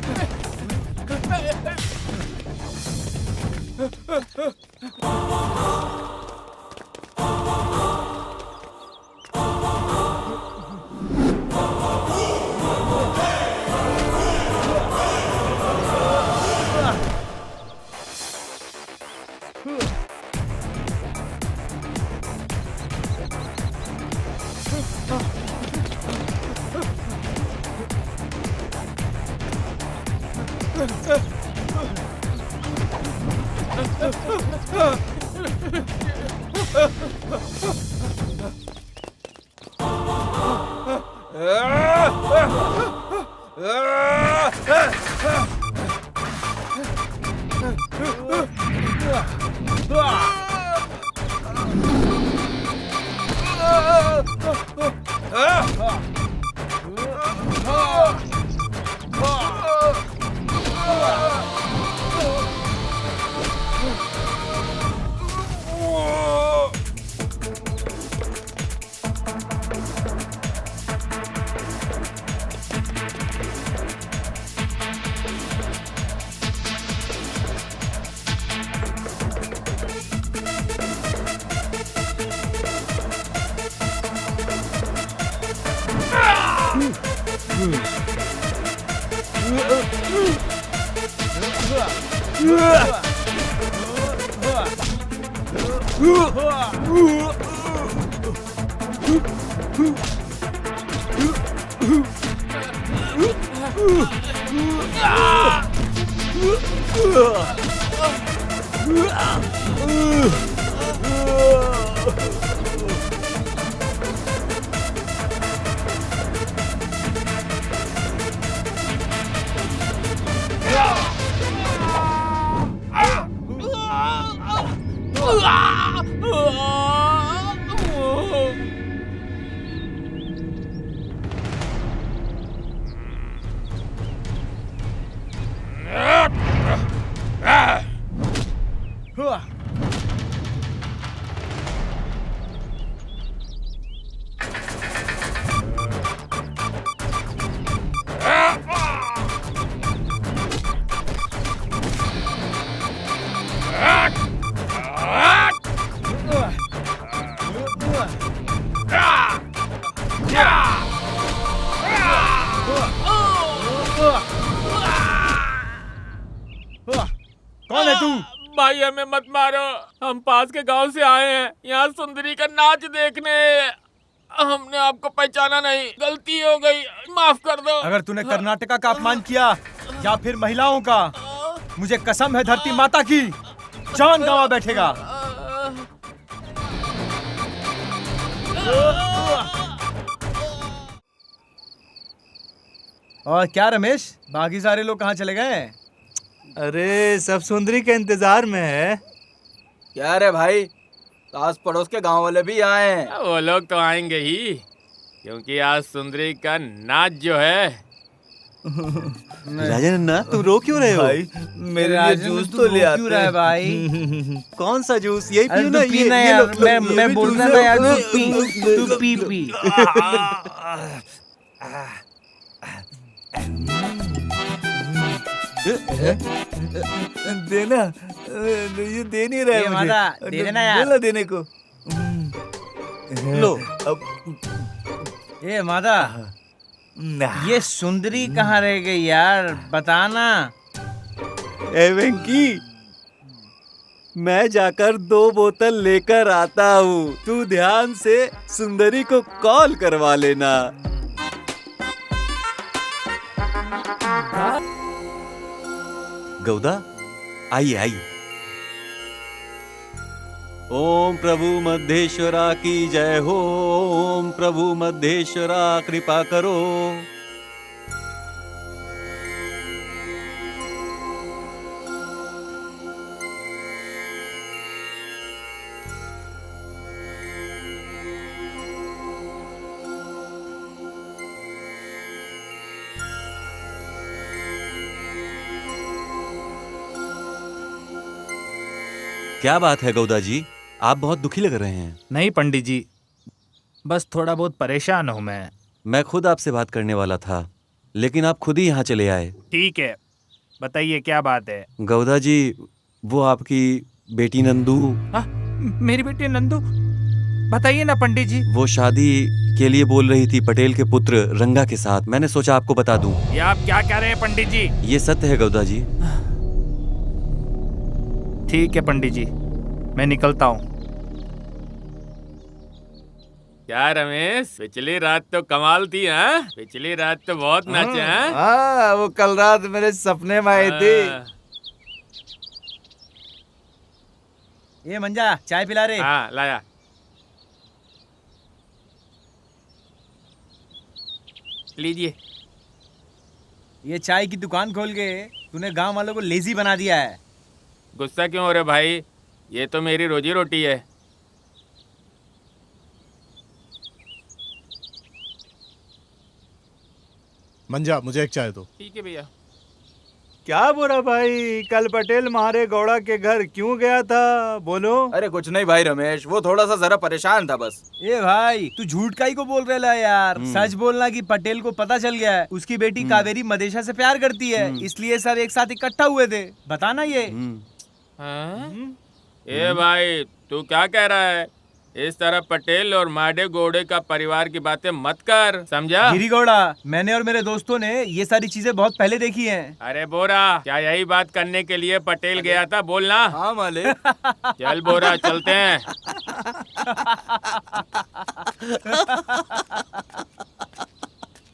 कौन है तू? भाई हमें मत मारो, हम पास के गांव से आए हैं यहाँ सुंदरी का नाच देखने। हमने आपको पहचाना नहीं, गलती हो गई, माफ कर दो। अगर तूने कर्नाटका का अपमान किया या फिर महिलाओं का, मुझे कसम है धरती माता की, जान गंवा बैठेगा। और क्या रमेश, बाकी सारे लोग कहाँ चले गए? अरे सब सुंदरी के इंतजार में है। क्या रे भाई, आस पड़ोस के गांव वाले भी आए हैं। वो लोग तो आएंगे ही, क्योंकि आज सुंदरी का नाच जो है। राजन, तुम रो क्यों रहे हो? भाई मेरे लिए जूस तो ले आते। क्यों रहा है भाई? कौन सा जूस? यही पियो ना। तू पीना यार, मैं बोल रहा था यार, तू पी। देना, ये दे नहीं रहा है मुझे। दे देना यार। बोला देने को। लो। ये मादा, ये सुंदरी कहाँ रह गई यार, बताना। ए वेंकी, मैं जाकर 2 बोतल लेकर आता हूँ। तू ध्यान से सुंदरी को कॉल करवा लेना। गौदा, आइए आइए। ओम प्रभु मध्य की जय हो। ओम प्रभु मध्य कृपा करो। क्या बात है गौदा जी, आप बहुत दुखी लग रहे हैं। नहीं पंडित जी, बस थोड़ा बहुत परेशान हूँ मैं खुद आपसे बात करने वाला था, लेकिन आप खुद ही यहाँ चले आए। ठीक है, बताइए क्या बात है। गौदा जी, वो आपकी बेटी नंदू। मेरी बेटी नंदू? बताइए ना पंडित जी। वो शादी के लिए बोल रही थी पटेल के पुत्र रंगा के साथ। मैंने सोचा आपको बता दूं। ये आप क्या कह रहे हैं पंडित जी? ये सत्य है गौदा जी। ठीक है पंडित जी, मैं निकलता हूँ। क्या रमेश, पिछली रात तो कमाल थी। हाँ, पिछली रात तो बहुत नाचे। हैं? हाँ, वो कल रात मेरे सपने में आई थी। ये मंजा, चाय पिला रे। हाँ, लाया। लीजिए। ये चाय की दुकान खोल के तूने गांव वालों को लेजी बना दिया है। गुस्सा क्यों हो रहे भाई, ये तो मेरी रोजी रोटी है। मंजा, मुझे एक चाय दो। ठीक है भैया। क्या बुरा भाई, कल पटेल मारे गौड़ा के घर क्यों गया था, बोलो। अरे कुछ नहीं भाई रमेश, वो थोड़ा सा जरा परेशान था बस। ये भाई, तू झूठ का ही को बोल रहा है यार। सच बोलना कि पटेल को पता चल गया है उसकी बेटी कावेरी मदेशा से प्यार करती है, इसलिए सब एक साथ इकट्ठा हुए थे। बताना ये। ए भाई, तू क्या कह रहा है? इस तरह पटेल और माडे गौड़े का परिवार की बातें मत कर, समझा? गिरी गौड़ा, मैंने और मेरे दोस्तों ने ये सारी चीजें बहुत पहले देखी हैं। अरे बोरा, क्या यही बात करने के लिए पटेल गया था? बोलना। हाँ मालिक। चल बोरा, चलते हैं।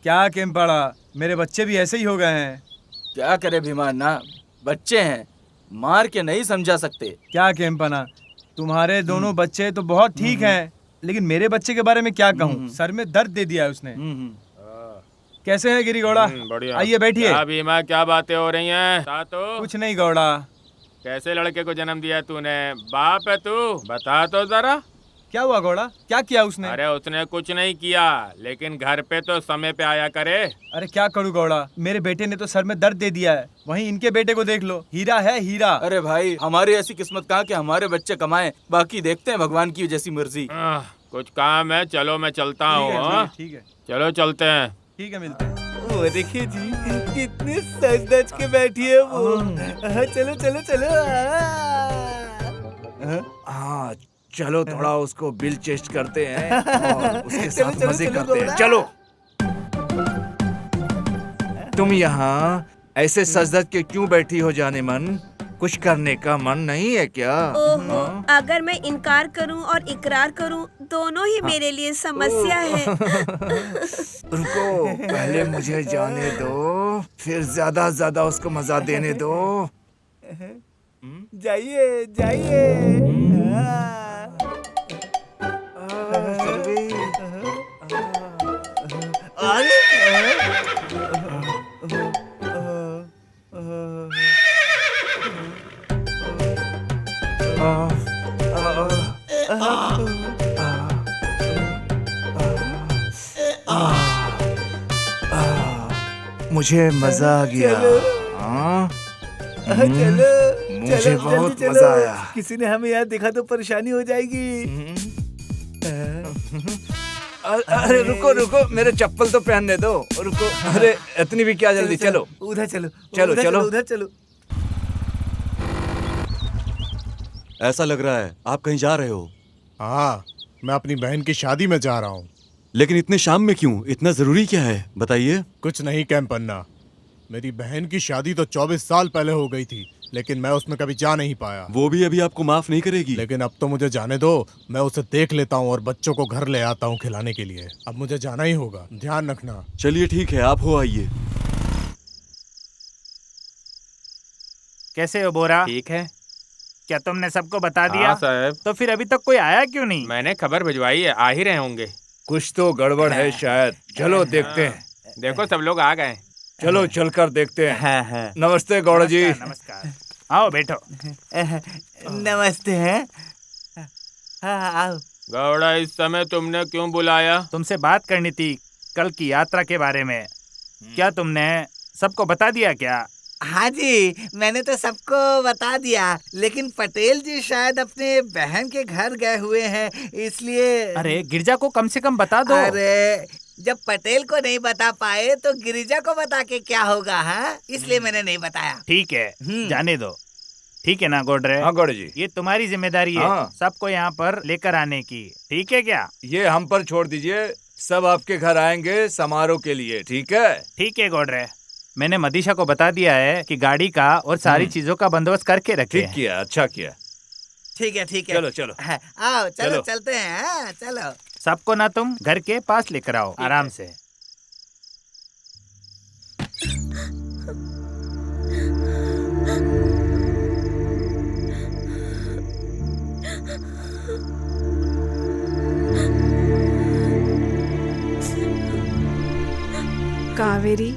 क्या केमपाड़ा, मेरे बच्चे भी ऐसे ही हो गए हैं। क्या करे भीमाना, बच्चे हैं, मार के नहीं समझा सकते। क्या केम्पना, तुम्हारे दोनों बच्चे तो बहुत ठीक हैं, लेकिन मेरे बच्चे के बारे में क्या कहूँ। सर में दर्द दे दिया है उसने। कैसे है गिरी गौड़ा? बढ़िया। आइए बैठिए। क्या भीमा, क्या बातें हो रही हैं? तो कुछ नहीं गौड़ा। कैसे लड़के को जन्म दिया तूने? बाप है तू? बता तो जरा। क्या हुआ गौड़ा? क्या किया उसने? अरे उसने कुछ नहीं किया, लेकिन घर पे तो समय पे आया करे। अरे क्या करूँ गौड़ा, मेरे बेटे ने तो सर में दर्द दे दिया है। वहीं इनके बेटे को देख लो, हीरा है हीरा। अरे भाई, हमारी ऐसी किस्मत कहाँ कि हमारे बच्चे कमाएं, बाकी देखते हैं भगवान की जैसी मर्जी। कुछ काम है, चलो मैं चलता हूँ। ठीक है, चलो चलते हैं। ठीक है, मिलते हैं। वो देखिए जी, कितने सज धज के बैठी है वो। चलो चलो चलो। हाँ चलो, थोड़ा उसको बिल चेस्ट करते हैं और उसके साथ मजे करते हैं। चलो। तुम यहाँ ऐसे सजदत के क्यों बैठी हो जाने मन? कुछ करने का मन नहीं है क्या? ओहो, अगर मैं इनकार करूं और इकरार करूं, दोनों ही मेरे लिए समस्या है। रुको, पहले मुझे जाने दो, फिर ज्यादा उसको मजा देने दो। जाइए जाइए। मुझे मजा आ गया। चलो मुझे बहुत मजा आया। किसी ने हमें यहाँ देखा तो परेशानी हो जाएगी। अरे रुको रुको, मेरे चप्पल तो पहनने दो। रुको, अरे इतनी भी क्या जल्दी? चलो उधर चलो, चलो उधर चलो उधर चलो। ऐसा लग रहा है आप कहीं जा रहे हो। हाँ, मैं अपनी बहन की शादी में जा रहा हूँ। लेकिन इतने शाम में क्यों? इतना जरूरी क्या है, बताइए। कुछ नहीं कैंपन्ना, मेरी बहन की शादी तो 24 साल पहले हो गई थी, लेकिन मैं उसमें कभी जा नहीं पाया। वो भी अभी आपको माफ नहीं करेगी। लेकिन अब तो मुझे जाने दो, मैं उसे देख लेता हूँ और बच्चों को घर ले आता हूँ खिलाने के लिए। अब मुझे जाना ही होगा, ध्यान रखना। चलिए ठीक है, आप हो आइए। कैसे हो बोरा? ठीक है। क्या तुमने सबको बता दिया? हाँ साहब। तो फिर अभी तक कोई आया क्यों नहीं? मैंने खबर भिजवाई है, आ ही रहे होंगे। कुछ तो गड़बड़ है शायद। चलो देखते हैं। देखो सब लोग आ गए। चलो चलकर देखते हैं। नमस्ते गौड़ा जी। नमस्कार। आओ बैठो। नमस्ते हैं। हाँ आओ। गौड़ा, इस समय तुमने क्यों बुलाया? तुमसे बात करनी थी कल की यात्रा के बारे में। क्या तुमने सबको बता दिया क्या? हाँ जी, मैंने तो सबको बता दिया, लेकिन पटेल जी शायद अपने बहन के घर गए हुए हैं, इसलिए। अरे गिरजा को कम से कम बता दो। अरे जब पटेल को नहीं बता पाए तो गिरिजा को बता के क्या होगा? हाँ, इसलिए मैंने नहीं बताया। ठीक है, जाने दो। ठीक है ना गोडरे? हाँ गौड़ा जी, ये तुम्हारी जिम्मेदारी है सबको यहाँ पर लेकर आने की। ठीक है क्या? ये हम पर छोड़ दीजिए, सब आपके घर आएंगे समारोह के लिए। ठीक है? ठीक है गोडरे, मैंने मदीशा को बता दिया है कि गाड़ी का और सारी चीजों का बंदोबस्त करके रखे। ठीक किया, अच्छा किया। ठीक है ठीक है। चलो चलो आओ, चलो चलते हैं। हाँ, चलो। सबको ना तुम घर के पास लेकर आओ आराम से। कावेरी,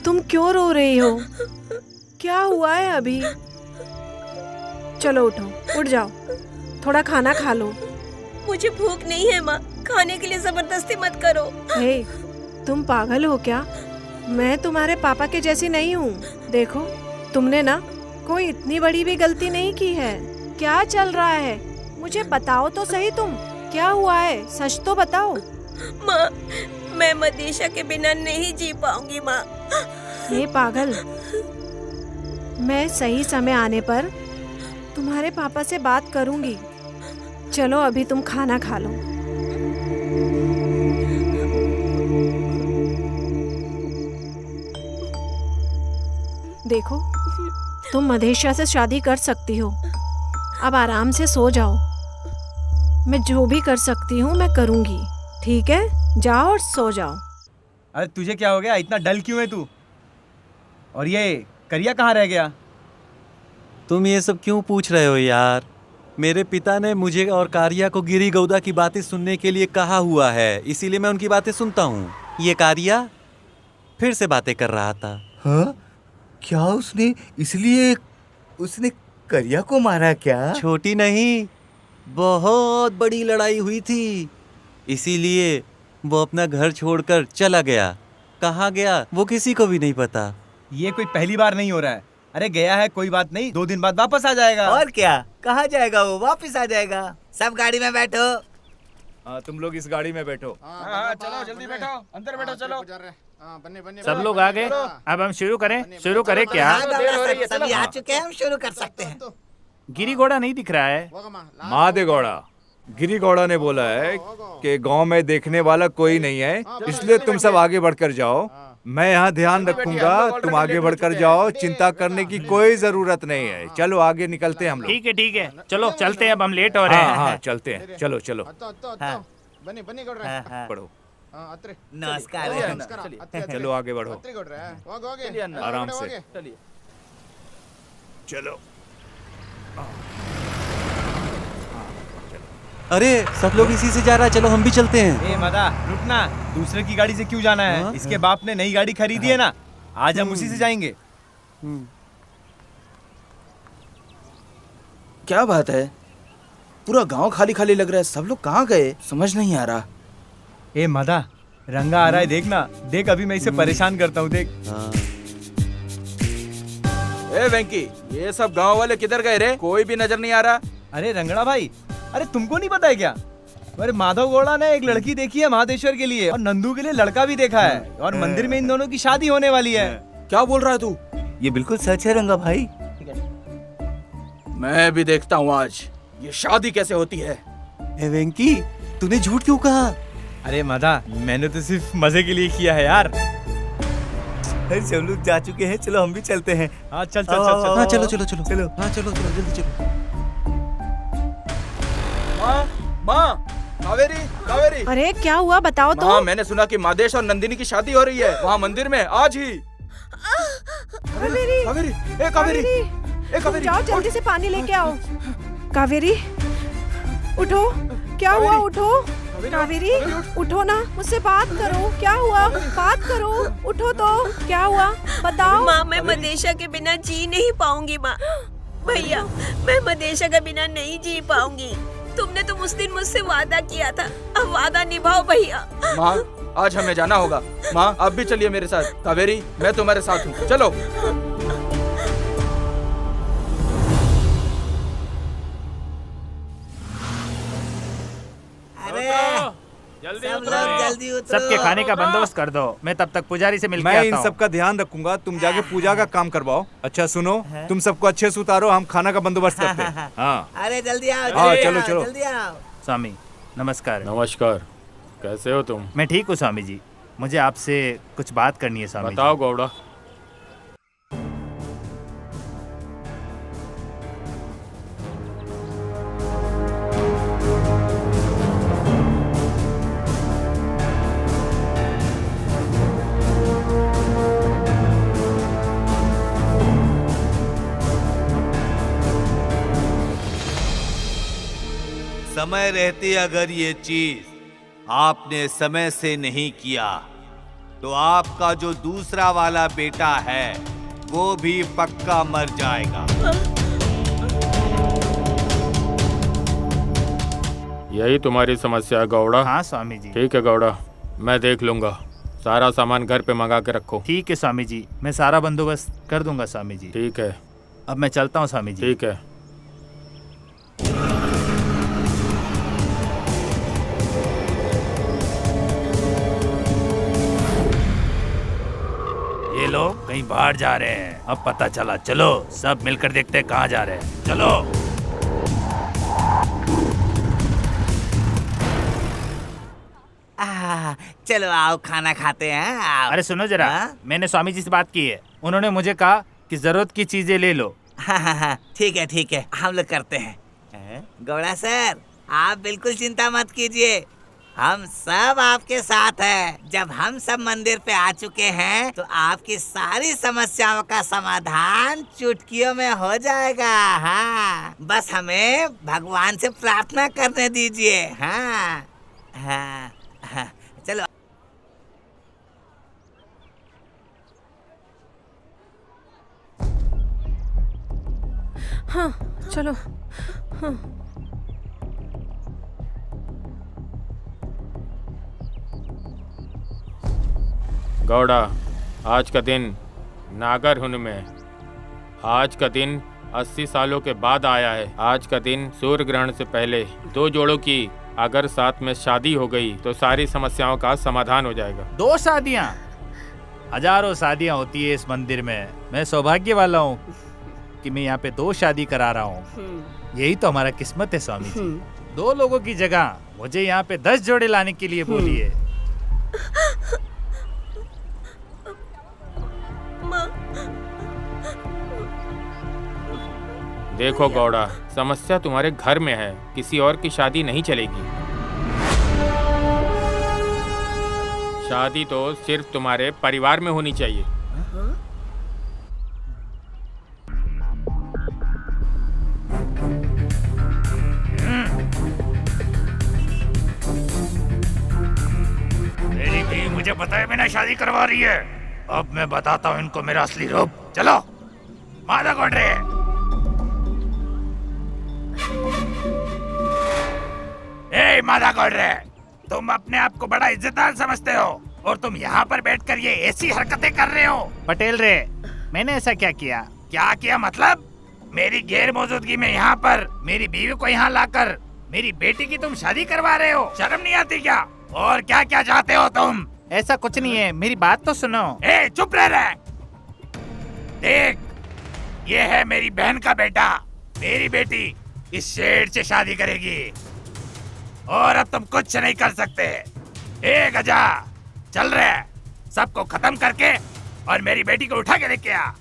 तुम क्यों रो रही हो? क्या हुआ है अभी? चलो उठो, उठ जाओ, थोड़ा खाना खा लो। मुझे भूख नहीं है माँ, खाने के लिए जबरदस्ती मत करो। हे, तुम पागल हो क्या? मैं तुम्हारे पापा के जैसी नहीं हूँ। देखो, तुमने ना कोई इतनी बड़ी भी गलती नहीं की है। क्या चल रहा है? मुझे बताओ तो सही, तुम क्या हुआ है? सच तो बताओ। माँ, मैं मदीशा के बिना नहीं जी पाऊंगी माँ। हे पागल, मैं सही समय आने पर तुम्हारे पापा से बात करूंगी। चलो अभी तुम खाना खा लो। देखो, तुम मदेशिया से शादी कर सकती हो। अब आराम से सो जाओ। मैं जो भी कर सकती हूँ मैं करूँगी। ठीक है, जाओ और सो जाओ। अरे तुझे क्या हो गया? इतना डल क्यों है तू? और ये करिया कहाँ रह गया? तुम ये सब क्यों पूछ रहे हो यार? मेरे पिता ने मुझे और कारिया को गिरी गौदा की बातें सुनने के लिए कहा हुआ है, इसीलिए मैं उनकी बातें सुनता हूँ। ये कारिया फिर से बातें कर रहा था। हाँ? क्या इसलिए उसने करिया को मारा क्या? छोटी नहीं, बहुत बड़ी लड़ाई हुई थी, इसीलिए वो अपना घर छोड़कर चला गया। कहाँ गया वो किसी को भी नहीं पता। ये कोई पहली बार नहीं हो रहा है। अरे गया है, कोई बात नहीं, 2 दिन बाद वापस आ जाएगा। और क्या, कहाँ जाएगा वो? वापस आ जाएगा। सब गाड़ी में बैठो। हाँ, तुम लोग इस गाड़ी में बैठो। चलो जल्दी बैठो, अंदर बैठो, चलो। सब लोग आ गए, अब हम शुरू करें क्या? हाँ, सभी आ चुके हैं, हम शुरू कर सकते हैं। गिरी घोड़ा नहीं दिख रहा है। मादे गौड़ा, गिरी गौड़ा ने बोला है कि गांव में देखने वाला कोई नहीं है, इसलिए तुम सब आगे बढ़कर जाओ। मैं यहाँ ध्यान रखूंगा, तुम आगे बढ़कर जाओ, चिंता करने की कोई जरूरत नहीं है। चलो आगे निकलते हैं हम लोग। ठीक है, चलो चलते हैं, अब हम लेट हो रहे हैं। हाँ, चलते हैं, चलो। पढ़ो। नमस्कार। चलो आगे बढ़ो, आराम से चलो। अरे सब लोग इसी से जा रहा है, चलो हम भी चलते हैं। ए मदा, रुकना, दूसरे की गाड़ी से क्यों जाना है? हाँ? इसके बाप ने नई गाड़ी खरीदी है ना, आज हम उसी से जाएंगे। क्या बात है, पूरा गांव खाली खाली लग रहा है, सब लोग कहाँ गए समझ नहीं आ रहा। ए मदा, रंगा आ रहा है, देखना, देख अभी मैं इसे परेशान करता हूँ, देख। ए वेंकी, ये सब गांव वाले किधर गए रे? कोई भी नजर नहीं आ रहा। अरे रंगड़ा भाई, अरे तुमको नहीं पता है क्या? अरे माधव गौड़ा ने एक लड़की देखी है महादेश्वर के लिए, और नंदू के लिए लड़का भी देखा है, और मंदिर में इन दोनों की शादी होने वाली है। क्या बोल रहा है तू? ये बिल्कुल सच है रंगा भाई। मैं भी देखता हूँ आज ये शादी कैसे होती है। ए वेंकी, तूने झूठ क्यों कहा? अरे मदा, मैंने तो सिर्फ मजे के लिए किया है यार। सब लोग जा चुके हैं, चलो हम भी चलते हैं। हाँ चल। हाँ चलो हाँ चलो जल्दी चलो। माँ, कावेरी। अरे क्या हुआ, बताओ तो। माँ, मैंने सुना कि मादेश और नंदिनी की शादी हो रही है वहाँ मंदिर में आज ही। कावेरी, जाओ जल्दी से पानी लेके आओ। कावेरी, उठो, क्या हुआ? उठो कावेरी, उठो ना, मुझसे बात करो, क्या हुआ? बात करो, उठो तो, क्या हुआ बताओ। माँ, मैं मदेशा के बिना जी नहीं पाऊंगी। माँ, भैया, मैं मदेशा के बिना नहीं जी पाऊंगी। तुमने तो उस दिन मुझसे वादा किया था, अब वादा निभाओ भैया। माँ, आज हमें जाना होगा। माँ, आप भी चलिए मेरे साथ। कावेरी, मैं तुम्हारे साथ हूँ, चलो। जल्दी उतरो। सबके खाने का बंदोबस्त कर दो, मैं तब तक पुजारी से मिलकर मैं आता इन हूँ। सब का ध्यान रखूंगा, तुम जाके पूजा का काम करवाओ। अच्छा सुनो, तुम सबको अच्छे से उतारो, हम खाना का बंदोबस्त करते हैं। हाँ, अरे जल्दी आओ, हाँ, जल्दी चलो। आओ, जल्दी आओ। स्वामी नमस्कार। नमस्कार, कैसे हो तुम? मैं ठीक हूँ स्वामी जी, मुझे आपसे कुछ बात करनी है स्वामी जी। बताओ गौड़ा। समय रहते अगर ये चीज आपने समय से नहीं किया तो आपका जो दूसरा वाला बेटा है वो भी पक्का मर जाएगा। यही तुम्हारी समस्या है गौड़ा? हाँ स्वामी जी। ठीक है गौड़ा, मैं देख लूंगा। सारा सामान घर पे मंगा के रखो। ठीक है स्वामी जी, मैं सारा बंदोबस्त कर दूंगा स्वामी जी। ठीक है, अब मैं चलता हूँ स्वामी जी। ठीक है। ये लोग कहीं बाहर जा रहे हैं, अब पता चला। चलो सब मिलकर देखते हैं कहाँ जा रहे हैं, चलो। चलो आओ, खाना खाते हैं, आओ। अरे सुनो जरा, मैंने स्वामी जी से बात की है, उन्होंने मुझे कहा कि जरूरत की चीजें ले लो। हाँ, ठीक है, हम लोग करते हैं। गौड़ा सर, आप बिल्कुल चिंता मत कीजिए, हम सब आपके साथ हैं। जब हम सब मंदिर पे आ चुके हैं तो आपकी सारी समस्याओं का समाधान चुटकियों में हो जाएगा। हाँ, बस हमें भगवान से प्रार्थना करने दीजिए। हाँ हाँ हाँ, चलो। हाँ चलो। हाँ। गौड़ा, आज का दिन नागरहुन में, आज का दिन 80 सालों के बाद आया है। आज का दिन सूर्य ग्रहण से पहले 2 जोड़ों की अगर साथ में शादी हो गई तो सारी समस्याओं का समाधान हो जाएगा। 2 शादियां? हजारों शादियां होती है इस मंदिर में। मैं सौभाग्य वाला हूँ कि मैं यहाँ पे 2 शादी करा रहा हूँ। यही तो हमारा किस्मत है स्वामी जी। 2 लोगों की जगह मुझे यहाँ पे 10 जोड़े लाने के लिए बोलिए। देखो गौड़ा, समस्या तुम्हारे घर में है, किसी और की शादी नहीं चलेगी। शादी तो सिर्फ तुम्हारे परिवार में होनी चाहिए। मेरी भी मुझे बताए बिना शादी करवा रही है। अब मैं बताता हूँ इनको मेरा असली रूप। चलो, मादा कौन रहे? ए मादा कौन रहे? तुम अपने आप को बड़ा इज्जतदार समझते हो और तुम यहाँ पर बैठकर ये ऐसी हरकतें कर रहे हो। पटेल रे, मैंने ऐसा क्या किया? क्या किया मतलब? मेरी गैर मौजूदगी में यहाँ पर मेरी बीवी को यहाँ लाकर मेरी बेटी की तुम शादी करवा रहे हो। शर्म नहीं आती क्या? और क्या क्या चाहते हो तुम? ऐसा कुछ नहीं है, मेरी बात तो सुनो। ए चुप रह रहे। देख, ये है मेरी बहन का बेटा। मेरी बेटी इस शेर से शादी करेगी और अब तुम कुछ नहीं कर सकते। ए गजा, चल रहे, सबको खत्म करके और मेरी बेटी को उठा के लेके आ।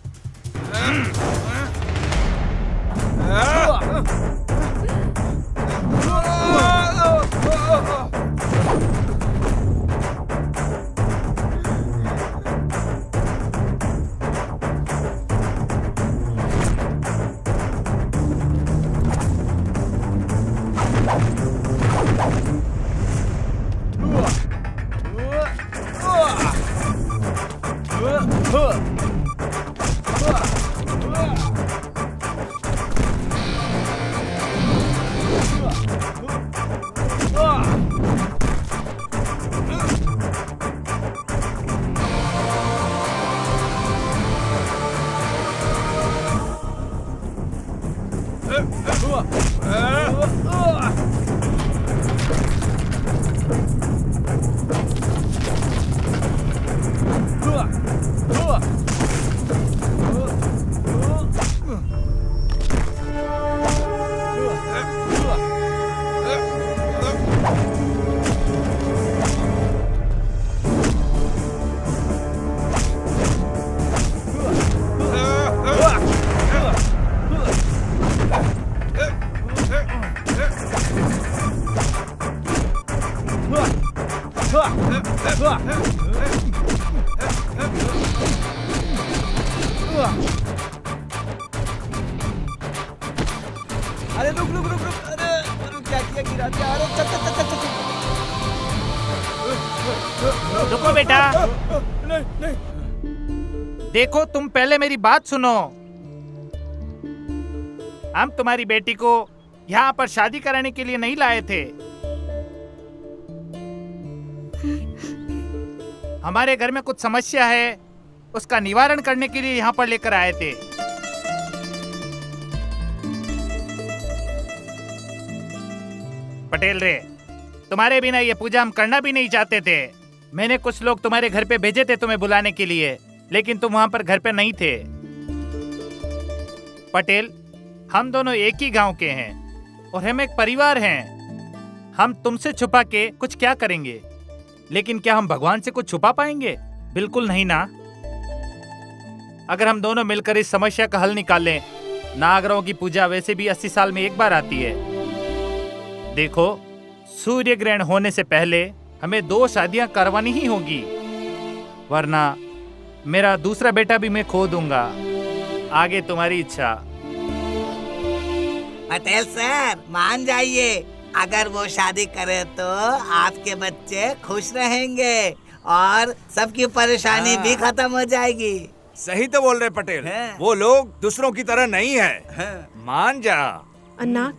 अरे रुक रुक रुक रुक, अरे क्या किया, गिरा दिया। अरे चल चल चल चल चल। रुको बेटा। नहीं नहीं, देखो, तुम पहले मेरी बात सुनो। हम तुम्हारी बेटी को यहाँ पर शादी कराने के लिए नहीं लाए थे। हमारे घर में कुछ समस्या है, उसका निवारण करने के लिए यहाँ पर लेकर आए थे। पटेल रे, तुम्हारे बिना ये पूजा हम करना भी नहीं चाहते थे। मैंने कुछ लोग तुम्हारे घर पे भेजे थे तुम्हें बुलाने के लिए, लेकिन तुम वहां पर घर पे नहीं थे। पटेल, हम दोनों एक ही गांव के हैं और हम एक परिवार हैं। हम तुमसे छुपा के कुछ क्या करेंगे? लेकिन क्या हम भगवान से कुछ छुपा पाएंगे? बिल्कुल नहीं ना। अगर हम दोनों मिलकर इस समस्या का हल निकालें, नागरों की पूजा वैसे भी 80 साल में एक बार आती है। देखो, सूर्य ग्रहण होने से पहले हमें 2 शादियां करवानी ही होगी, वरना मेरा दूसरा बेटा भी मैं खो दूंगा। आगे तुम्हारी इच्छा। पटेल सर मान जाइए, अगर वो शादी करे तो आपके बच्चे खुश रहेंगे और सबकी परेशानी भी खत्म हो जाएगी। सही तो बोल रहे पटेल, वो लोग दूसरों की तरह नहीं है। मान जा। अन्ना,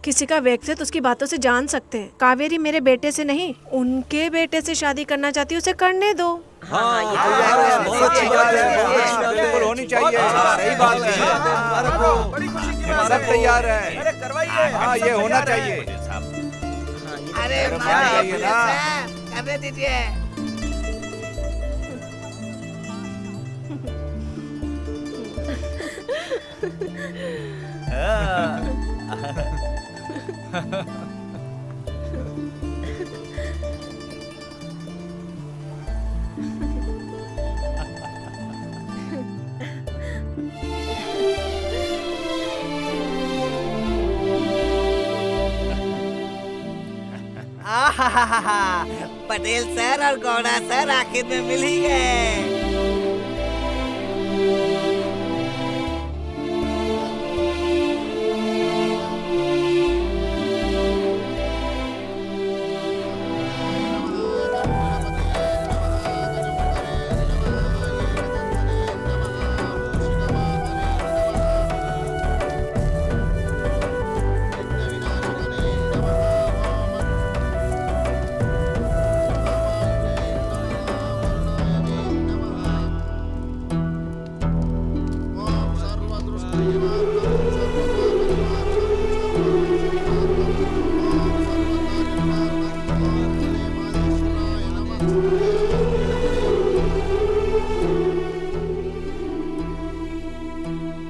किसी का व्यक्तित्व उसकी बातों से जान सकते हैं। कावेरी मेरे बेटे से नहीं, उनके बेटे से शादी करना चाहती है, उसे करने दो। बहुत अच्छी बात है, बिल्कुल होनी चाहिए। सही बात है, सब तैयार है। हाँ, ये होना चाहिए। अरे करने दीजिए। पटेल सर और गौड़ा सर आखिर में मिल ही गए।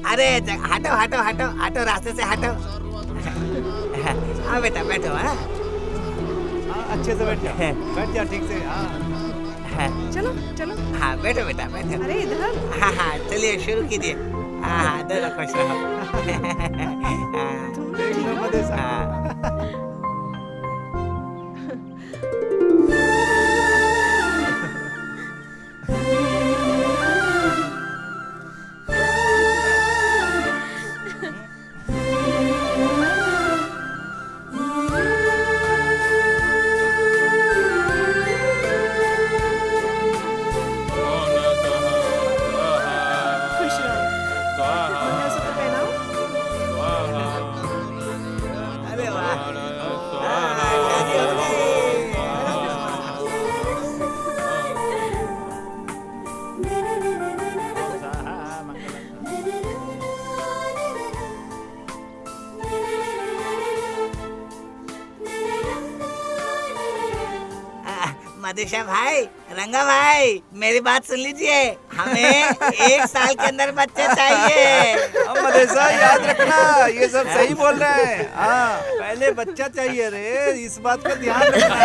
अरे हटो हटो हटो हटो, रास्ते से हटो। हाँ बेटा बैठो। हाँ अच्छे से बैठ जा ठीक से। चलो चलो। हाँ बैठो बेटा बैठो। अरे इधर। हाँ हाँ चलिए शुरू कीजिए। हाँ दोनों खुश रहो। मदेशा भाई, रंगा भाई, मेरी बात सुन लीजिए, हमें 1 साल के अंदर बच्चे चाहिए। मदेशा याद रखना, ये सब सही बोल रहे हैं। हाँ पहले बच्चा चाहिए रे, इस बात का ध्यान रखना।